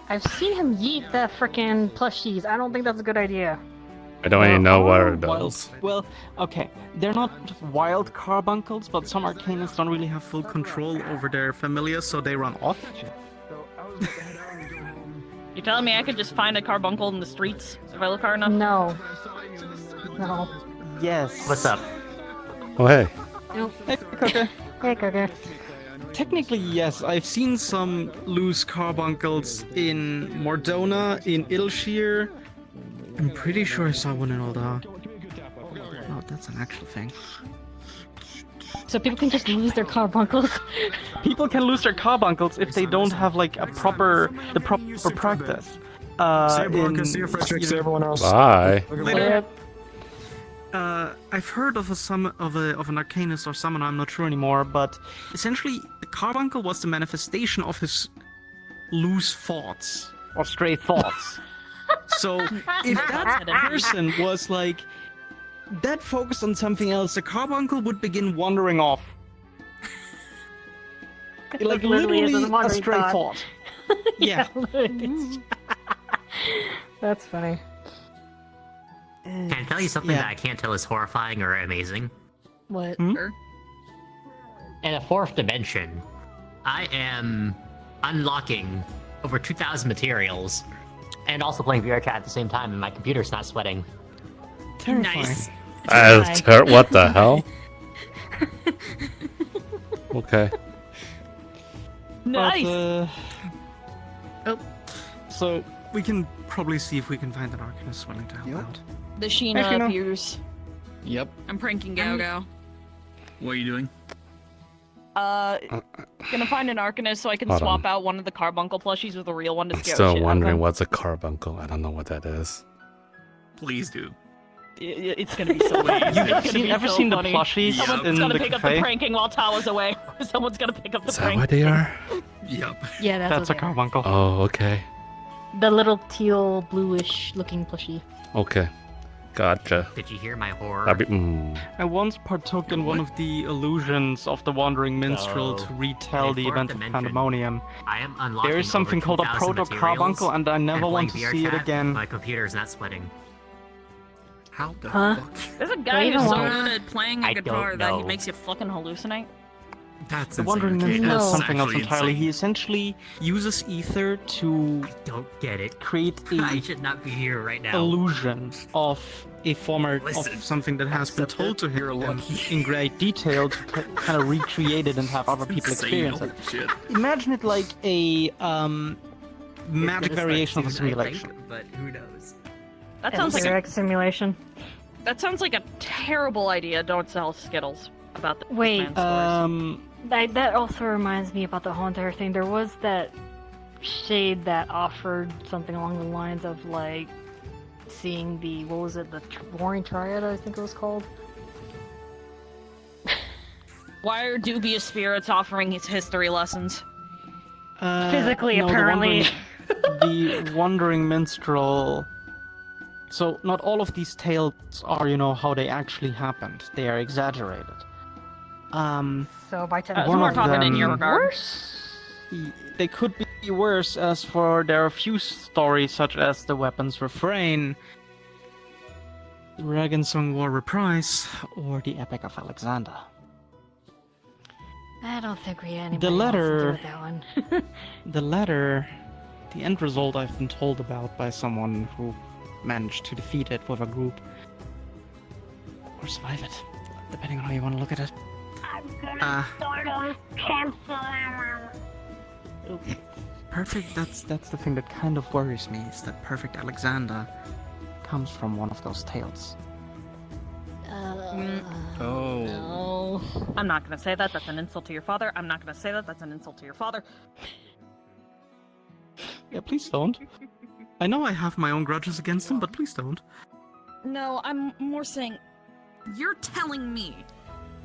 I've seen him yeet that frickin' plushies. I don't think that's a good idea. I don't even know what it does. Well, okay, they're not wild carbuncles, but some Arcanists don't really have full control over their familiars, so they run off. You're telling me I could just find a carbuncle in the streets if I look hard enough? No. No. Yes. What's up? Oh hey. Hey, Cooker. Hey, Cooker. Technically, yes. I've seen some loose carbuncles in Mordona, in Ilshir. I'm pretty sure I saw one in Oldar. Oh, that's an actual thing. So people can just lose their carbuncles? People can lose their carbuncles if they don't have like the proper practice. See you, Bronca. See you, Frederick. See everyone else. Bye. Later. I've heard of an Arcanist or summoner, I'm not sure anymore, but essentially the carbuncle was the manifestation of his loose thoughts or stray thoughts. So if that person was like that focused on something else, the carbuncle would begin wandering off. Like literally is a wandering stray thought. thought. Yeah. That's funny. Can I tell you something that I can't tell is horrifying or amazing? What? Sure. In a fourth dimension, I am unlocking over 2,000 materials and also playing VRChat at the same time, and my computer's not sweating. Terrifying. Nice. What the hell? Okay. Nice. Oh. So we can probably see if we can find an Arcanist willing to help out. The Hey, Sheena Sheena. appears. Yep. I'm pranking Gao. What are you doing? Gonna find an Arcanist so I can Hold swap on. out one of the carbuncle plushies with a real one to I'm scare still the shit wondering out what's a carbuncle. I don't know what that is. Please do. of them. It's gonna be so funny. It's gonna Have you be ever so seen the funny. plushies Someone's in gonna the pick up the cafe? pranking while Tawa's away. Someone's gonna pick up the Is that prank. what they are? Yep. Yeah, That's a what they are. carbuncle. Oh, okay. The little teal, bluish looking plushie. Okay. Gotcha. Did you hear my horror? That'd be, I once partook in one of the illusions of the Wandering Minstrel So, to retell in the fourth event of dimension, Pandemonium. I am unlocking There is something over called a 2,000 proto carbuncle, materials and I never and want to playing see it VRChat, again. My computer's not sweating. How the Huh? fuck? There's a Do guy I who's even so want- good at playing a I guitar don't that he know. makes you fucking hallucinate. That's The insane. Wandering Okay, Minstrel is that's something else actually entirely. insane. He essentially uses ether to I don't get it. create I a should not be here right now. illusion of a former Listen, of something that has been accept told it, to you're him lucky. in great detail to kind of recreate it and have other people Insane, experience it. holy shit. Imagine it like a It's magic gonna start variation of a soon, I simulation. think, but who knows? That sounds like a, Direct simulation. that sounds like a terrible idea. Don't sell Skittles about the Wait, this man's stories. That also reminds me about the whole entire thing. There was that shade that offered something along the lines of like seeing the what was it, the Warring Triad, I think it was called. Why are dubious spirits offering his history lessons? Physically, no, apparently. The Wandering Minstrel. So not all of these tales are, how they actually happened. They are exaggerated. So by So One we're of talking in your them- regard. They could be worse, as for there are a few stories such as the Weapons Refrain, the Ragensong War Reprise, or the Epic of Alexander. I don't think we had anybody The else to do letter- with that one. The latter, the end result I've been told about by someone who managed to defeat it with a group. Or survive it, depending on how you want to look at it. Perfect, that's the thing that kind of worries me, is that Perfect Alexander comes from one of those tales. Oh. No. I'm not gonna say that. That's an insult to your father. I'm not gonna say that. That's an insult to your father. Yeah, please don't. I know I have my own grudges against him, but please don't. No, I'm more saying you're telling me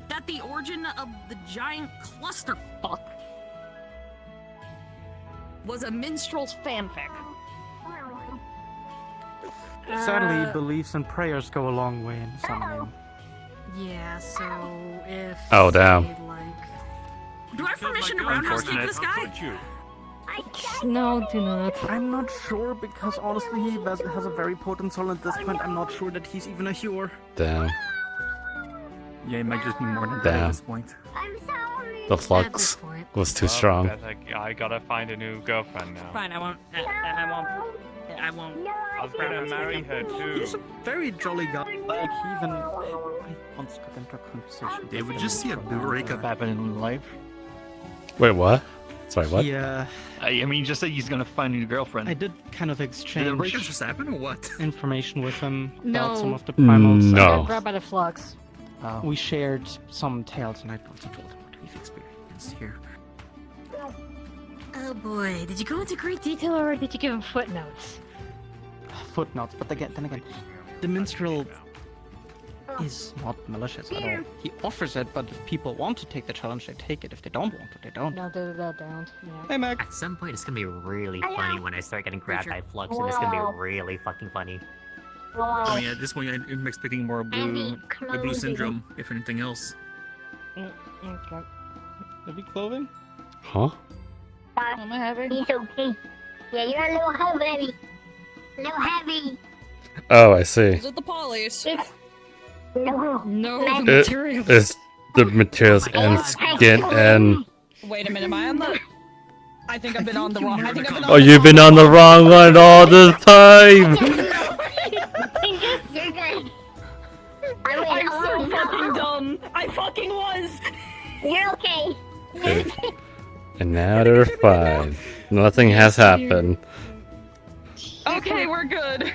that the origin of the giant clusterfuck was a minstrel's fanfic. Sadly, beliefs and prayers go a long way in summoning. Yeah, so if Oh, damn. say, like Do I have permission to roundhouse kick this guy? no, do not. I'm not sure, because honestly he has a very potent soul at this point. I'm not sure that he's even a Hure. Damn. Yeah, it might just be more than that Damn. at this point. The At this flux point. was too strong. I gotta find a new girlfriend now. Fine, I won't. I won't. I was gonna marry her He's too. a very jolly guy. Like, he even... I once got into a conversation They with would him just see a around, breakup happen in life. Wait, what? Sorry, what? Yeah, I mean, just say he's gonna find a new girlfriend. I did kind of Did the breakup exchange just happen or what? information with him No. about some of the primals. No. Got grabbed by the flux. We shared some tales, and I also told him what we've experienced here. Oh boy, did you go into great detail or did you give him footnotes? Footnotes, but then again, the minstrel is not malicious at all. He offers it, but if people want to take the challenge, they take it. If they don't want to, they don't. No, they don't. Yeah. Hey, Mac. At some point, it's gonna be really funny when I start getting grabbed by Flux, and it's gonna be really fucking funny. I mean, at this point, I'm expecting more blue, the blue syndrome, if anything else. Okay. Heavy clothing? Huh? Am I heavy? He's okay. Yeah, you're a little heavy. A little heavy. Oh, I see. Is it the polys? No. No, It- the materials. It's the materials and skin and. Wait a minute, am I on the... I think I've been on the wrong... I think I've been on Oh, you've been on the wrong one all the time! You're good. I'm so fucking dumb! I fucking was! You're okay. Okay. And now they're fine. Nothing has happened. Okay, we're good.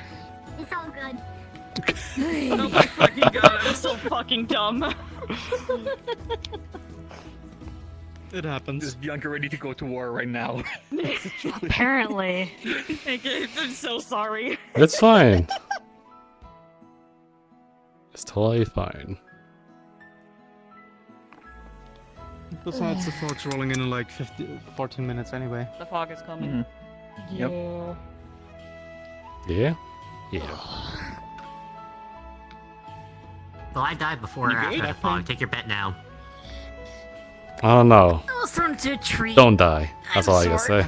It's all good. Oh my fucking god, I'm so fucking dumb. It happens. Is Bianca ready to go to war right now? Apparently. Okay, I'm so sorry. It's fine. It's totally fine. Besides, the fog's rolling in like 14 minutes anyway. The fog is coming. Yep. Yeah? Yeah. Well, I died before or after the fog. Take your bet now. I don't know. I was thrown into a tree. Don't die. That's all I gotta say.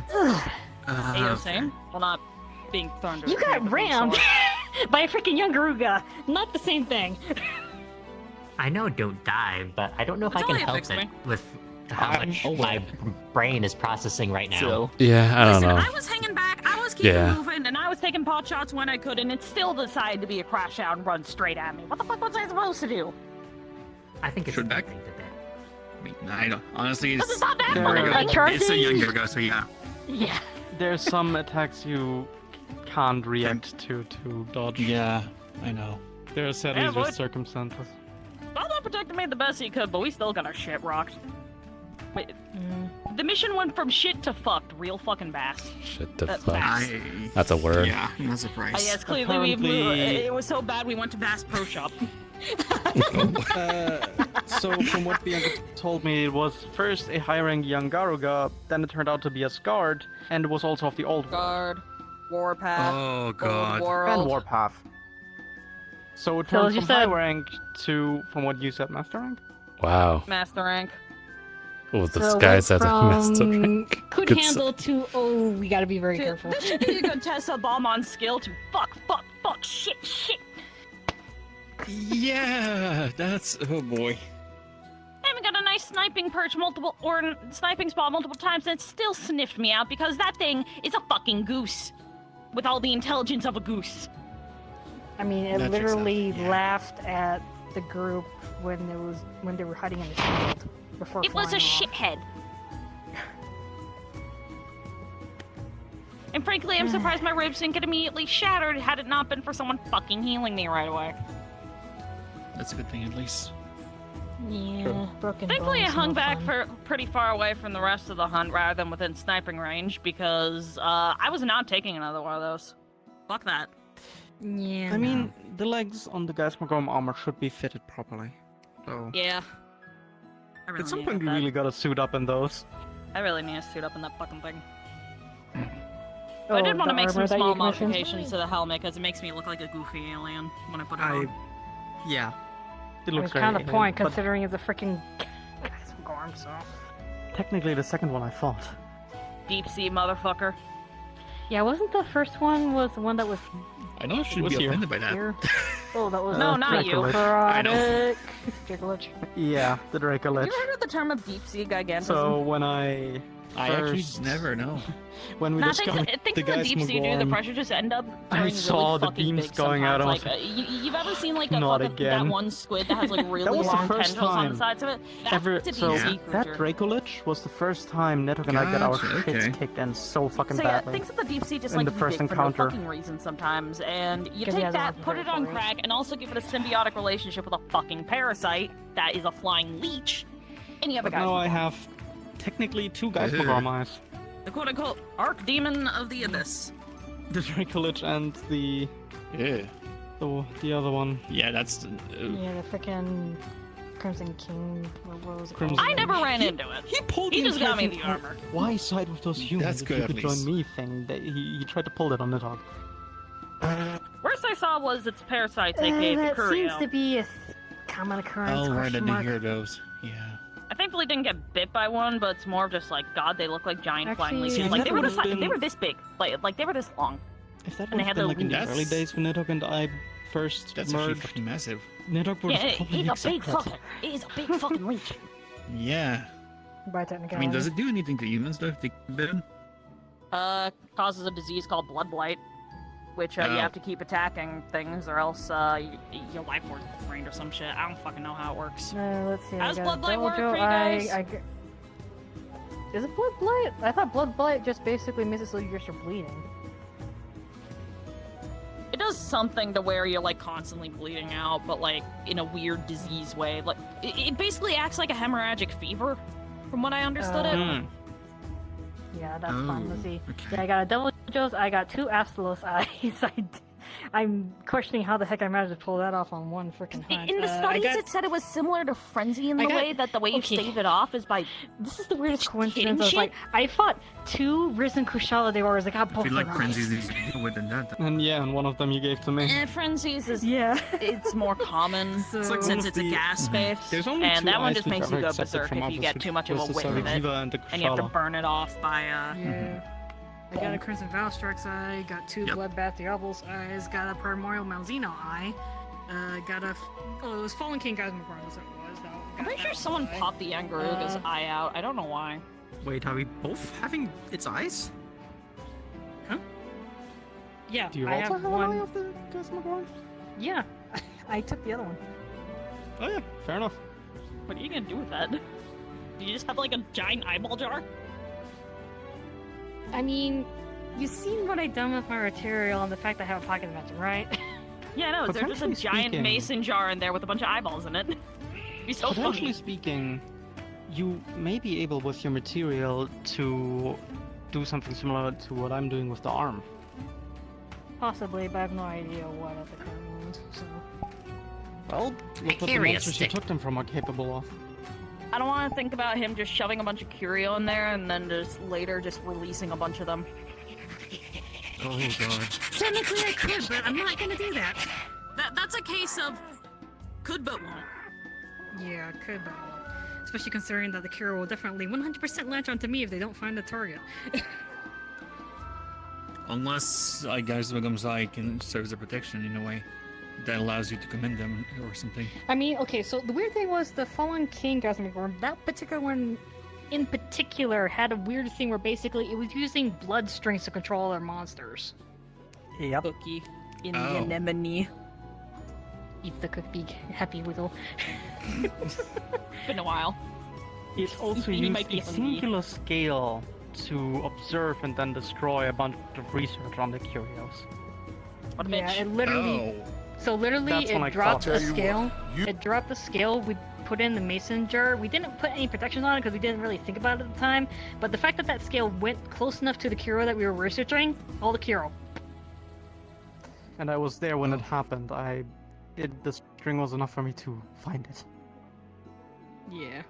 Hey, yo, same? Well, not being thrown to a You tree, got but being rammed sword. by a freaking young Garuga. Not the same thing. I know don't die, but I don't know if It's I can only a help fix it me. with how much my brain is processing right now. So, Yeah, I don't Listen, know. I was hanging back, I was keeping Yeah. moving, and I was taking pot shots when I could, and it still decided to be a crash out and run straight at me. What the fuck was I supposed to do? I think it's Should a back? good thing to do. I mean, I don't. Honestly, This it's is not that There funny. we go. Like, it's a younger guy, so yeah. Yeah. There's some attacks you can't react to dodge. Yeah, I know. There are sadly Yeah, just but- circumstances. Although protected me the best he could, but we still got our shit rocked. Wait, the mission went from shit to fucked real fucking fast. Shit the That's fuck. fast. That's a word. Yeah, I'm not surprised. Yes, clearly we blew. Apparently- It was so bad we went to Bass Pro Shop. So from what Bianca told me, it was first a high-rank young Garuga, then it turned out to be a Scarred, and it was also of the old Guard, Warpath, Oh Old god. World. and Warpath. So it So turned you from said- high rank to, from what you said, master rank? Wow. Master rank. Oh, the So sky went said a master from rank. Could Good handle to, oh, we gotta be very careful. This should be a good test of Balmon's skill to fuck, shit. Yeah, that's oh boy. I even got a nice sniping perch sniping spot multiple times, and it still sniffed me out because that thing is a fucking goose. With all the intelligence of a goose. I mean, it That checks out, literally yeah. laughed at the group when they were hiding in the field before It was a flying off. shithead. And frankly, I'm surprised my ribs didn't get immediately shattered had it not been for someone fucking healing me right away. That's a good thing at least. Yeah, broken Thankfully, I bones, hung no back fun. for pretty far away from the rest of the hunt rather than within sniping range because I was not taking another one of those. Fuck that. Yeah. I mean, the legs on the Geismagorm armor should be fitted properly. So Yeah. I really at some need point, you that. really gotta suit up in those. I really need to suit up in that fucking thing. Oh, I did want the to make some armor that small you commissioned? modifications to the helmet because it makes me look like a goofy alien when I put it I on. Yeah. It It looks was very kind of alien, point but considering it's a freaking Geismagorm, so. technically the second one I thought. Deep sea motherfucker. Yeah, wasn't the first one was the one that was I know I shouldn't Was be here. offended by that. here? Oh, that was No, not you. Dracolich. I know. Dracolich. Yeah, the Have Dracolich. you heard of the term of deep sea gigantism? So when I I actually first- never know. when we Nah, discovered things the in the deep sea, dude, the Geismagorm, pressure just end up I turning saw really the fucking beams big going out, I was sometimes. Like, you've ever seen like a not fucking, again. that one squid that has like really was the long first tendrils on the time sides of it? That's ever. a deep So sea that creature. Dracolich was the first time Netok and I got our Gotcha, shits okay. kicked in so fucking So yeah, badly. things in the deep sea just In like the be first big encounter. for no fucking reason sometimes, and you 'Cause he take hasn't that, been put it prepared on for it. crack, and also give it a symbiotic relationship with a fucking parasite that is a flying leech, and you have a But guy. now I have technically two Geismagorm eyes. The quote-unquote archdemon of the abyss. The Dracolich and the Yeah. the other one. Yeah, that's. Yeah, the freaking Crimson King. What was it Crimson- called? I never ran into it. He pulled He the just got me entire the thing- armor. Why side with those humans? That's if good, you at could least. join me thing. He tried to pull that on the dog. Worst I saw was its parasites, aka the That Curio. seems to be a common occurrence. Oh, right, I question did mark. hear those. Yeah. I thankfully didn't get bit by one, but it's more of just like, God, they look like giant flying Actually, leeches. if Like that they were would've this, been- they were this big. Like they were this long. If that And they would have had been the like in the wings. early days when Nidhogg and I first That's actually merged, fucking massive. Nidhogg would Yeah, have probably it's a big accepted. fucker. It is a big fucking leech. Yeah. By I technicality. mean, does it do anything to humans though if they get bitten? Causes a disease called blood blight, which you Oh. have to keep attacking things, or else your life force is drained or some shit. I don't fucking know how it works. Let's see. How does I blood got blight work Dojo, for you guys? Is it blood blight? I thought blood blight just basically makes it so you're just bleeding. It does something to where you're like constantly bleeding out, but like in a weird disease way. Like it basically acts like a hemorrhagic fever, from what I understood it. Hmm. Yeah, that's fun. Let's see. okay. Yeah, I got a double Joe's. I got 2 Astalos eyes. I'm questioning how the heck I managed to pull that off on one freaking hunt. In the I studies, got- it said it was similar to Frenzy in I the got- way that the way you okay. stave it off is by. This is the weirdest Just coincidence. I was kidding like, I fought 2 Risen Kushala Devours. I got If both you like their frenzies, eyes. you can deal with than that. And yeah, and one of them you gave to me. Frenzies is Yeah. it's more common So- It's like one since of it's a the- gas space, There's only and 2 that one eyes just which makes are you go accepted berserk from if you others, get which too much of a was the whiff of it, Sarajiva and the and you have to Kushala. burn it off by Yeah. I got a Crimson Valstrax eye, got 2 Yep. Bloodbath Diablo's eyes, got a Primordial Malzeno eye, got a. Oh, it was Fallen King Gosmagorn, was what it was. I'm pretty sure someone popped the Angaruga's eye out. I don't know why. Wait, are we both having its eyes? Yeah, Do you I also have have one. an eye of the Cosmogorn? Yeah, I took the other one. Oh yeah, fair enough. What are you gonna do with that? Do you just have like a giant eyeball jar? I mean, you've seen what I've done with my material and the fact that I have a pocket dimension, right? Yeah, no, there's just a Potentially giant speaking- mason jar in there with a bunch of eyeballs in it. It'd be so Potentially funny. speaking, you may be able with your material to do something similar to what I'm doing with the arm. Possibly, but I have no idea what at the current moment. So. Well, look what the curious monsters you stick. took them from are capable of. I don't want to think about him just shoving a bunch of curio in there and then just later just releasing a bunch of them. Oh god. Technically, I could, but I'm not gonna do that. That's a case of could but won't. Yeah, I could, but I won't. Especially considering that the Kira will definitely 100% latch onto me if they don't find the target. Unless Gazmagam's eye can serve as a protection in a way that allows you to commend them or something. I mean, okay, so the weird thing was the Fallen King Gosmagorn, that particular one in particular had a weird thing where basically it was using blood strings to control other monsters. Yep. Cookie in the Oh. anemone. Eat the cookie, happy wiggle. Been a while. It also He used might be a hungry. singular scale to observe and then destroy a bunch of research on the curios. What a Yeah, bitch. it literally. So literally, That's when I it dropped caught a it. scale. It dropped the scale. We put in the mason jar. We didn't put any protections on it because we didn't really think about it at the time. But the fact that that scale went close enough to the Kiro that we were researching, all the Kiro. And I was there when it happened. The string was enough for me to find it. Yeah.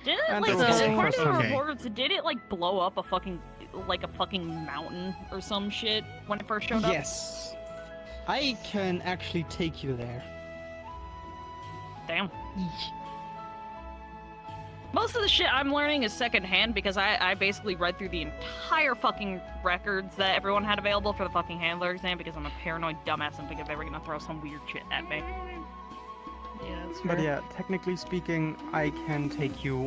Did it And like there was also- according to the Okay. reports, did it like blow up a fucking mountain or some shit when it first showed up? Yes. I can actually take you there. Damn. Most of the shit I'm learning is secondhand because I basically read through the entire fucking records that everyone had available for the fucking handler exam because I'm a paranoid dumbass and figured they were gonna throw some weird shit at me. Yeah, that's But fair. yeah, technically speaking, I can take you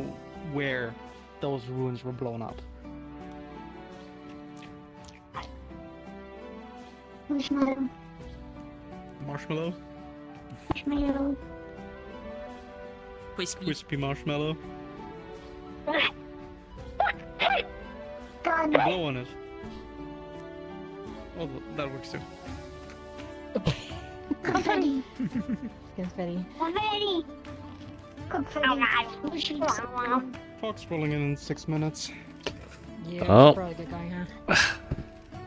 where those ruins were blown up. Marshmallow. Marshmallow? Marshmallow. Crispy. Crispy marshmallow. God. Blow on it. Oh, that works too. Confetti. Confetti. Confetti. Confetti. Fox rolling in 6 minutes. Yeah, Oh. should probably get going, huh?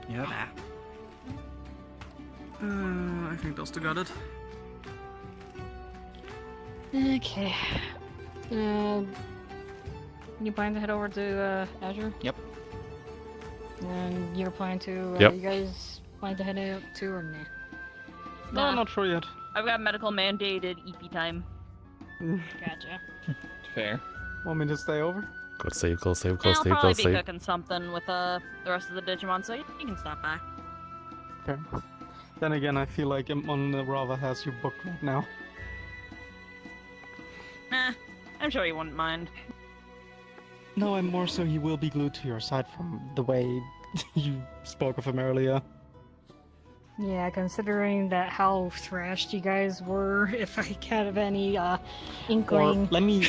Yeah. I think Duster got it. Okay. You plan to head over to Azure? Yep. And you're planning to. Yep. You guys plan to head out too, or nah? No, I'm not sure yet. I've got medical mandated EP time. Gotcha. Fair. Want me to stay over? Go save, go save, go I'll save, go probably be save. cooking something with the rest of the Digimon, so you can stop by. Fair. Then again, I feel like Mon rather has you booked right now. Nah, I'm sure you wouldn't mind. No, I'm more so he will be glued to your side from the way you spoke of him earlier. Yeah, considering that how thrashed you guys were, if I have any inkling. Or let me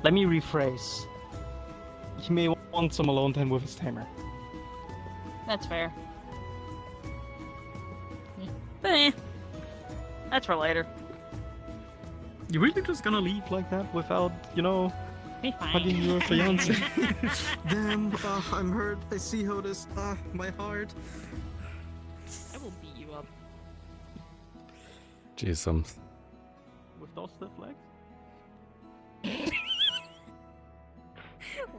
rephrase. He may want some alone time with his tamer. That's fair. But that's for later. You really just gonna leave like that without, Be fine. hugging your fiance? Damn, I'm hurt. I see how this. My heart. I will beat you up. Jeez, With those stiff legs?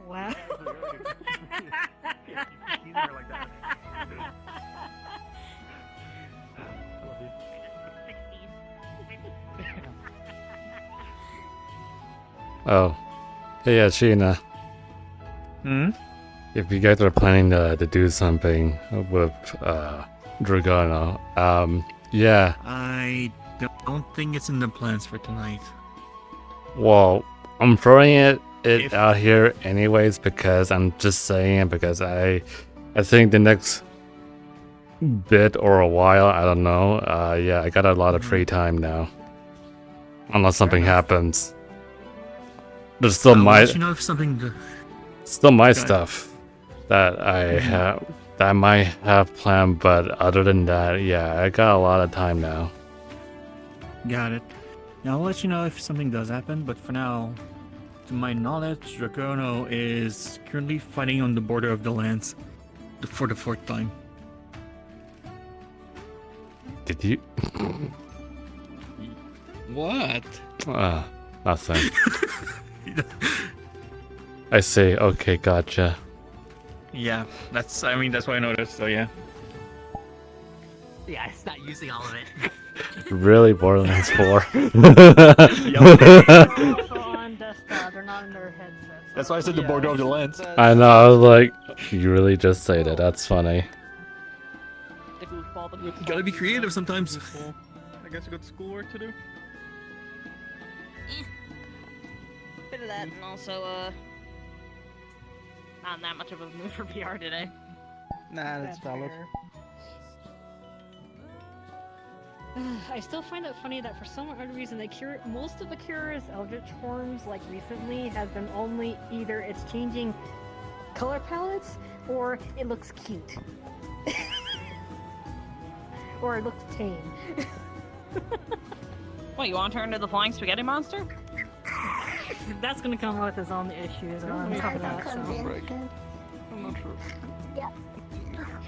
Wow. Oh. Hey, yeah, Sheena. If you guys are planning to do something with Dragona, yeah. I don't think it's in the plans for tonight. Well, I'm throwing it out here anyways because I'm just saying it because I think the next bit or a while, I don't know. Yeah, I got a lot of free time now. Unless something happens. There's still I'll my let you know if something. still my stuff that I might have planned, but other than that, yeah, I got a lot of time now. Got it. Now I'll let you know if something does happen, but for now, to my knowledge, Dragono is currently fighting on the border of the lands for the 4th time. Did you? What? Nothing. I see. Okay, gotcha. Yeah, that's what I noticed, so yeah. Yeah, it's not using all of it. Really, Borderlands 4. Also on desktop, they're not in their headsets. That's why I said the border of the lands. I know, I was like, you really just say that. That's funny. The goofball, the You goofball. gotta be creative sometimes. I guess you got schoolwork to do. Bit of that, and also, not in that much of a mood for VR today. Nah, that's valid. I still find it funny that for some odd reason, most of Akira's Eldritch forms, like recently, has been only either it's changing color palettes or it looks cute. Or it looks tame. What, you want to turn into the flying spaghetti monster? That's gonna come with its own issues on top of that, so. I'm not sure.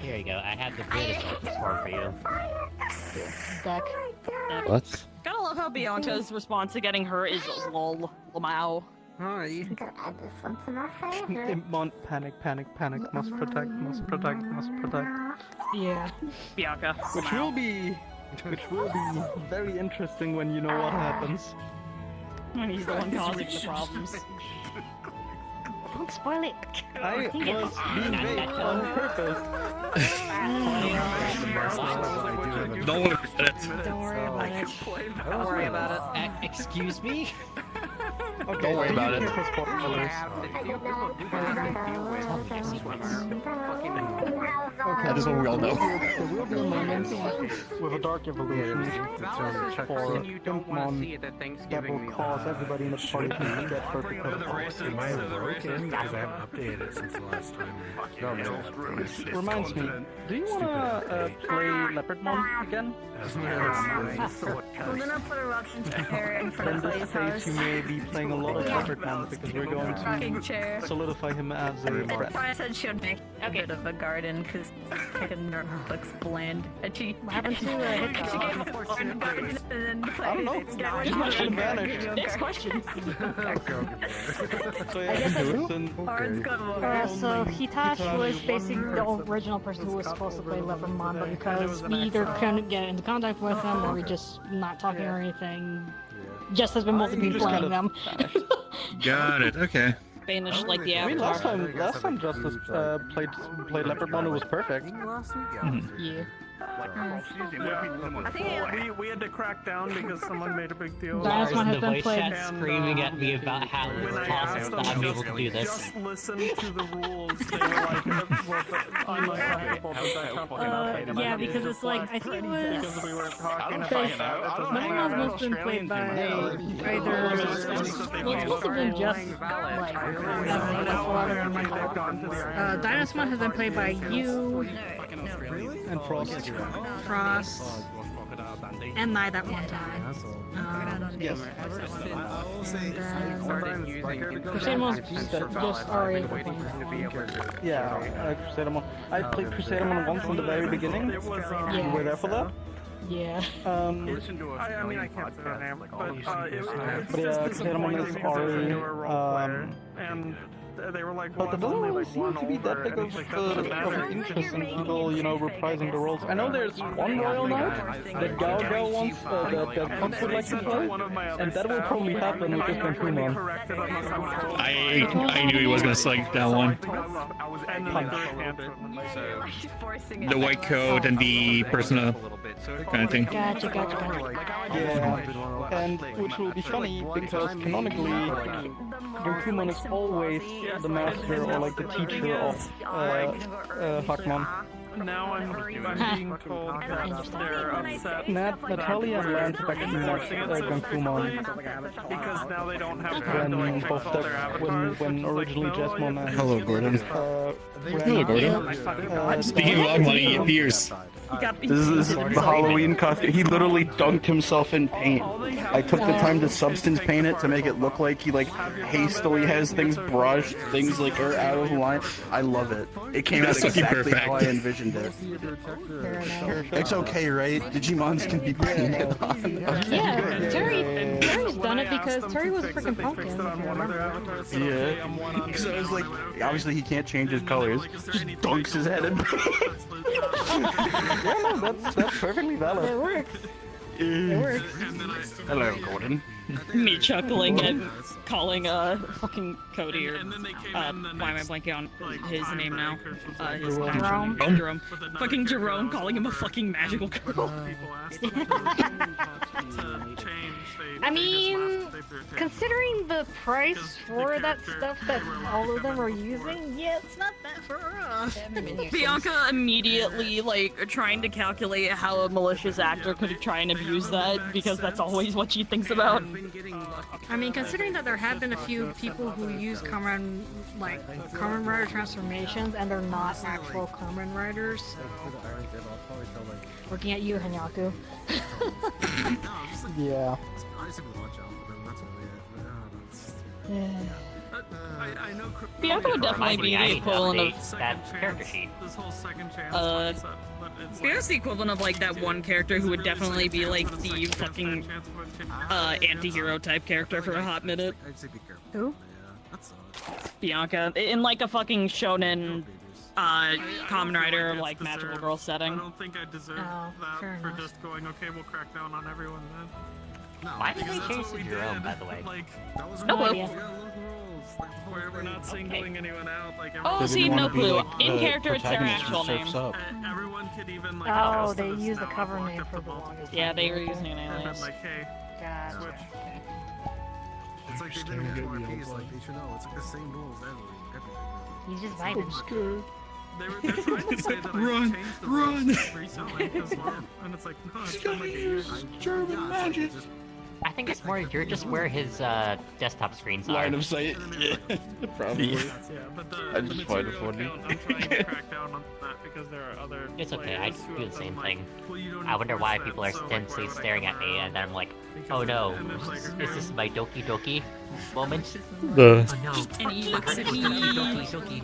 Here you go. I have the greatest form for you. Deck. What? Gotta love how Bianca's response to getting her is lol, lamau. Hi. Gotta add this one to my favorite. Panic, panic, panic. Must protect, must protect, must protect. Yeah. Bianca. Which will be very interesting when you know what happens. And he's the one causing the problems. Don't spoil it. I was being vague on purpose. Don't worry about it. Don't worry about it. Don't worry about it. Excuse me? Okay, Don't worry about it. Okay, That is what we all know. There will be moments with a dark evolution for Pimpmon that will cause everybody in the party to get hurt because of it. Am I broken? Because I haven't updated it since the last time. No, Reminds me, do you wanna play Leopardmon again? We're gonna put a rocking chair in front In of this Clay's case, you may be playing a lot of Leopardmon because we're going rocking to chair. solidify him as a threat. I said she would make a bit of a garden because Chicken looks bland. And she happened to she gave a portion of garden and then I don't know. Just vanish. Next question. So yeah, So Hitachi was basically the original person who was supposed to play Leopardmon, but because we either couldn't get into contact with him or we just not talking or anything, Jess has been mostly been playing them. Got it. Okay. Banished like the I mean, Avatar. last time Justice played Leopardmon, it was perfect. Yeah. We had to crack down because someone made a big deal. Dynasmon has the been voice played. chat screaming at me about how When it's I asked possible them that I'm able to do this. just listen to the rules, they were like, I'm like, Yeah, because it's like, I think it was... because we were talking Because about Leopardmon's mostly been played by either... Well, it's supposed to have been just, like, Dynasmon has been played by you, And Frost. Frost, and Nye that one time. Yes. Crusadermon's just already playing. Yeah, Crusadermon. I played Crusadermon once in the very beginning. You were there for that? Yeah. I mean, I can't say her name, but yeah, Crusadermon is already, and they were like, but there doesn't really seem to be that big of an interest in people, you know, reprising the roles. I know there's one Royal Knight that Gal wants, that Punch would like to play, and that will probably happen with this Gankumon. I knew he was gonna select that one. The white coat and the personal kind of thing. Gotcha. Yeah, and which will be funny because canonically, Gankumon is always the master or like the teacher of Hackman. Now I'm being told that they're upset. Natalia and Lance have actually watched Gankumon Because now they don't have time to when like both when originally Jesmon and Hello, Gordon. Hello, Gordon. Speaking of ugly beers. This is the Halloween costume. He literally dunked himself in paint. I took the time to substance paint it to make it look like he like hastily has things brushed, things like are out of line. I love it. It came out exactly perfect. how I envisioned it. It's okay, right? Digimons can be painted on. Yeah, Terry's done it because Terry was a freaking pumpkin, if you remember. Yeah. So it's like, obviously he can't change his colors. Just dunks his head in paint. Yeah, no, that's perfectly valid. It works. It works. Hello, Gordon. Me chuckling at calling fucking Cody or why am I blanking on his name now? His Jerome. Fucking Jerome calling him a fucking magical girl. I mean, considering the price for that stuff that all of them are using, yeah, it's not that for us. Bianca immediately, like, trying to calculate how a malicious actor could try and abuse that, because that's always what she thinks about. I mean, considering that there have been a few people who use Kamen Rider transformations, and they're not actual Kamen Riders. Looking at you, Hanyaku. Yeah. Bianca would definitely be the equivalent of that character sheet. Bianca's the equivalent of like that one character who would definitely be like the fucking anti-hero type character for a hot minute. Who? Bianca in like a fucking shonen Kamen Rider like magical girl setting. I don't think I deserve that for just going, okay, we'll crack down on everyone then. Why did they change to Jerome, by the way? Like, No clue. we're not singling anyone out. Like, Oh, see, no clue. In character, it's their actual name. Everyone could even like. Oh, they used the cover name for the longest. Yeah, they were using an And then alias. like, hey, Gotcha. switch. It's like they've been here for RPs, like they should know. It's like the same rules everything. He's just vibing. They're trying to say that I changed the rules recently as well, and it's like, no, it's been like a year. German magic. I think it's more you're just where his desktop screens are. Line of sight. Yeah, probably. Yeah, but I just find it funny. I'm trying to crack down on that because there are other It's okay, I players who do the have same been thing. like, well, you don't I need wonder to why force people that, are so, like, intensely we're staring at me, and then I'm like, oh no, is this my Doki Doki moment? The Oh no. And he looks at me. Doki Doki.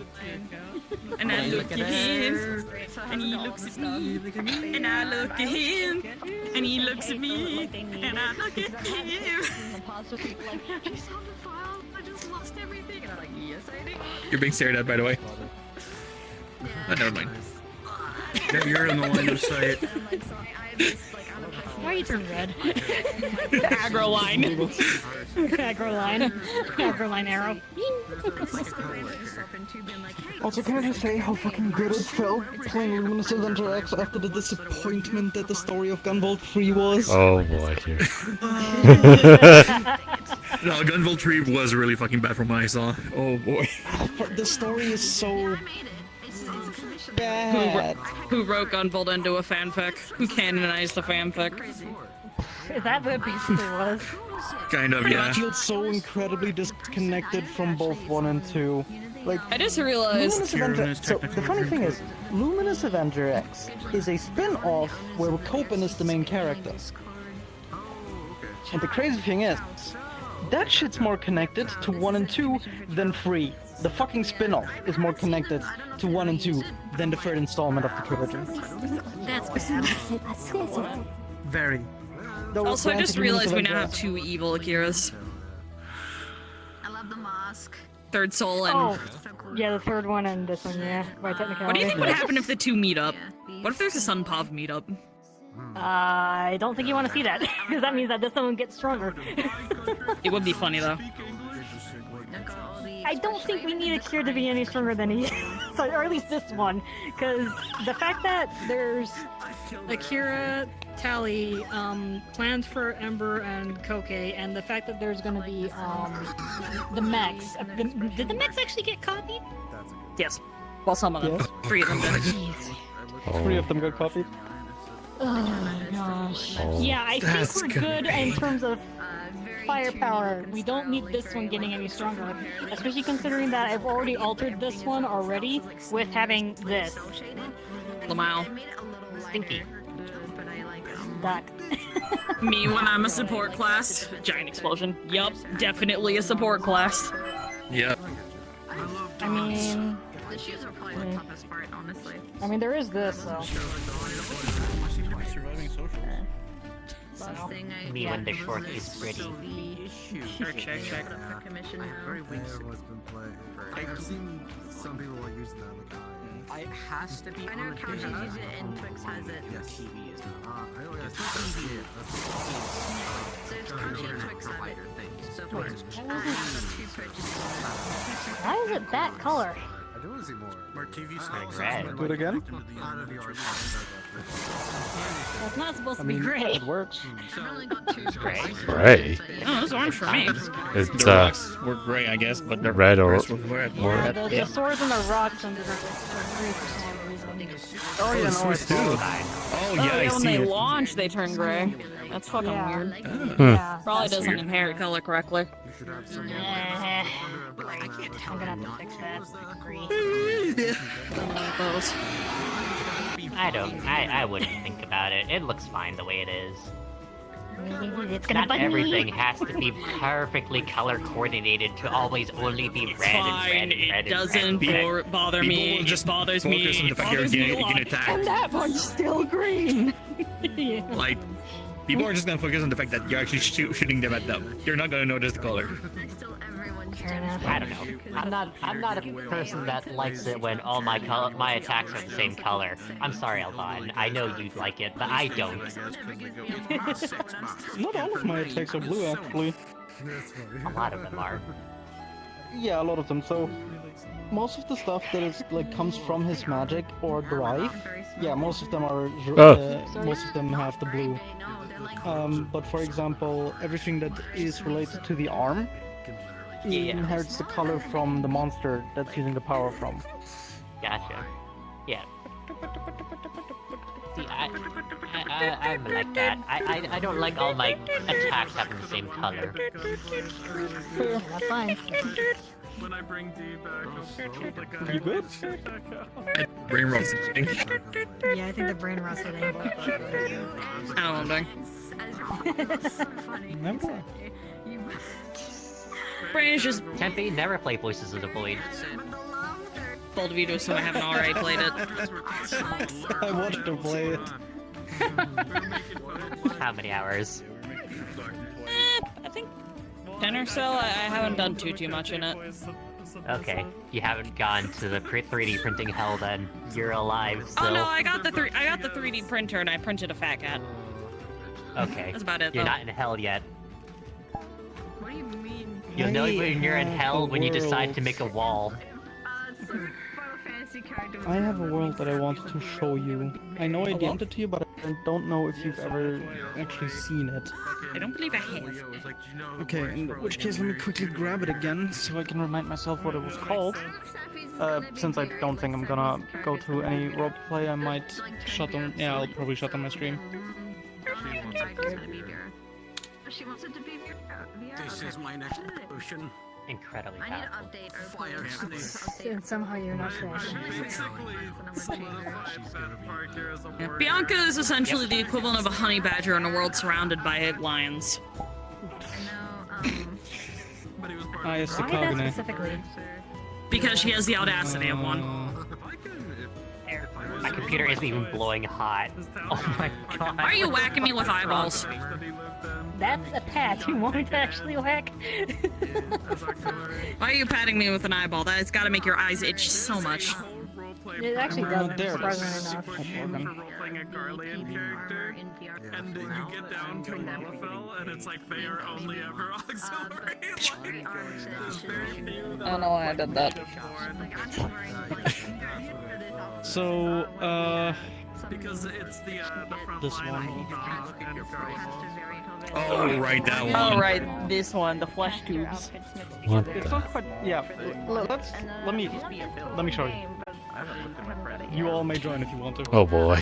And I look at him. And he looks at me. And I look at him. And he looks at me. And I look at him. She's on the file. I just lost everything. And I'm like, yes, I did. You're being stared at, by the way. Oh, never mind. Yeah, you're in the line of sight. Why you turn red? Aggro line. Aggro line. Aggro line arrow. Also, can I just say how fucking good it felt playing Luminous Avenger X after the disappointment that the story of Gunvolt 3 was? oh boy, here. No, Gunvolt 3 was really fucking bad from what I saw. Oh boy. The story is so bad. Who wrote Gunvolt into a fanfic? Who canonized the fanfic? Is that what it basically was? Kind of, yeah. It feels so incredibly disconnected from both 1 and 2. Like, I just realized. Luminous Avenger. So the funny thing is, Luminous Avenger X is a spin-off where Copen is the main character. And the crazy thing is, that shit's more connected to 1 and 2 than 3. The fucking spin-off is more connected to 1 and 2 than the third installment of the trilogy. That's bad. Very. Also, I just realized we now have 2 evil Akiras. I love the mosque. Third Soul and. Oh, yeah, the third one and this one, yeah. By technicality. What do you think would happen if the 2 meet up? What if there's a Sun Pav meetup? I don't think you want to see that, because that means that this one gets stronger. It would be funny though. I don't think we need Akira to be any stronger than he is, so, or at least this one, because the fact that there's Akira, Tally, plans for Ember and Koke, and the fact that there's gonna be the mechs. Did the mechs actually get copied? Yes. Well, some of them. Yes. 3 of them did. Jeez. 3 of them got copied. Oh my gosh. Oh. Yeah, I think we're good in terms of firepower. We don't need this one getting any stronger, especially considering that I've already altered this one already with having this. Lamau. Stinky. Duck. Me when I'm a support class. Giant explosion. Yup, definitely a support class. Yep. I mean... The shoes are probably the toughest part, honestly. I mean, there is this, so... Surviving social. Last thing I Me when the short is pretty. Check. Commission I've seen some people like using that. Like, It has to be I know Couch uses it and Twix has it. yes. TV is not. I know. Yeah, Twix is it. So it's Couch and Twix have it. So far. I have 2 Twitches. Why is it that color? I do want to see more. More TV Like red. Do it again? It's not supposed to I be mean, gray. it works. I've only got 2 Twitches. Gray. Oh, it's orange for me. It's The rocks were gray, I guess, but the red or rest were red. Yeah, the swords and the rocks under the gray for some reason. Oh yeah, no, Swords too. Oh yeah, I when see they it. launch, they turn gray. That's fucking Yeah. weird. Yeah. Probably That's doesn't weird. inherit color correctly. I'm gonna have to fix that. Agree. Those. I wouldn't think about it. It looks fine the way it is. It's gonna Not bug me. everything has to be perfectly color coordinated to always only be red and red and red It and doesn't red. bother People me. will just It bothers me. focus on the It fact you're bothers me a getting lot. attacked. And that one's still green. Yeah. Like, people are just gonna focus on the fact that you're actually shooting them at them. You're not gonna notice the color. Fair enough. I don't know. I'm not a person that likes it when all my attacks are the same color. I'm sorry, Alban. I know you'd like it, but I don't. Not all of my attacks are blue, actually. A lot of them are. Yeah, a lot of them. So, most of the stuff that is like comes from his magic or drive, yeah, most of them are. Most of them have the blue. But for example, everything that is related to the arm inherits the color from the monster that's using the power from. Gotcha. Yeah. See, I'm like that. I don't like all my attacks having the same color. That's fine. When I bring D back, I'll like a... You good? Brain rot. Yeah, I think the brain rot's hitting. I don't know what I'm doing. Remember? Brain is just Tempe, never play Voices of the Void. bold of you to assume I haven't already played it. I watched her play it. How many hours? I think 10 or so. I haven't done too much in it. Okay, you haven't gone to the 3D printing hell then. You're alive, so... Oh no, I got the 3D printer and I printed a fat cat. Okay. That's about it, You're though. not in hell yet. What do you mean? You'll know when you're in hell when you decide to make a wall. Final Fantasy character. I have a world that I wanted to show you. I know I DM'd it to you, but I don't know if you've ever actually seen it. I don't believe I have. Okay, in which case let me quickly grab it again so I can remind myself what it was called. Since I don't think I'm gonna go through any roleplay, I might shut down. Yeah, I'll probably shut down my stream. She wants it to be VR. This is my next potion. Incredibly I need powerful. to update our Fire snake. And somehow you're not trash. Yeah, Bianca is essentially the equivalent of a honey badger in a world surrounded by lions. Ah, yes, the Why that Kagune. specifically? Because she has the audacity of one. My computer isn't even blowing hot. Oh my god. Why are you whacking me with eyeballs? That's a pat. You want me to actually whack? Why are you patting me with an eyeball? That's gotta make your eyes itch so much. It actually doesn't, There it is. surprisingly enough. For role-playing a Garlean character, and then you get down to Lalafell, and it's like they are only ever auxiliary. It's very few I don't know why I did that. So, because it's the this frontline one. and Garlean. Oh, right, that one. Oh right, this one, the flesh tubes. What It's the? not quite. Yeah. Let me show you. You all may join if you want to. Oh boy.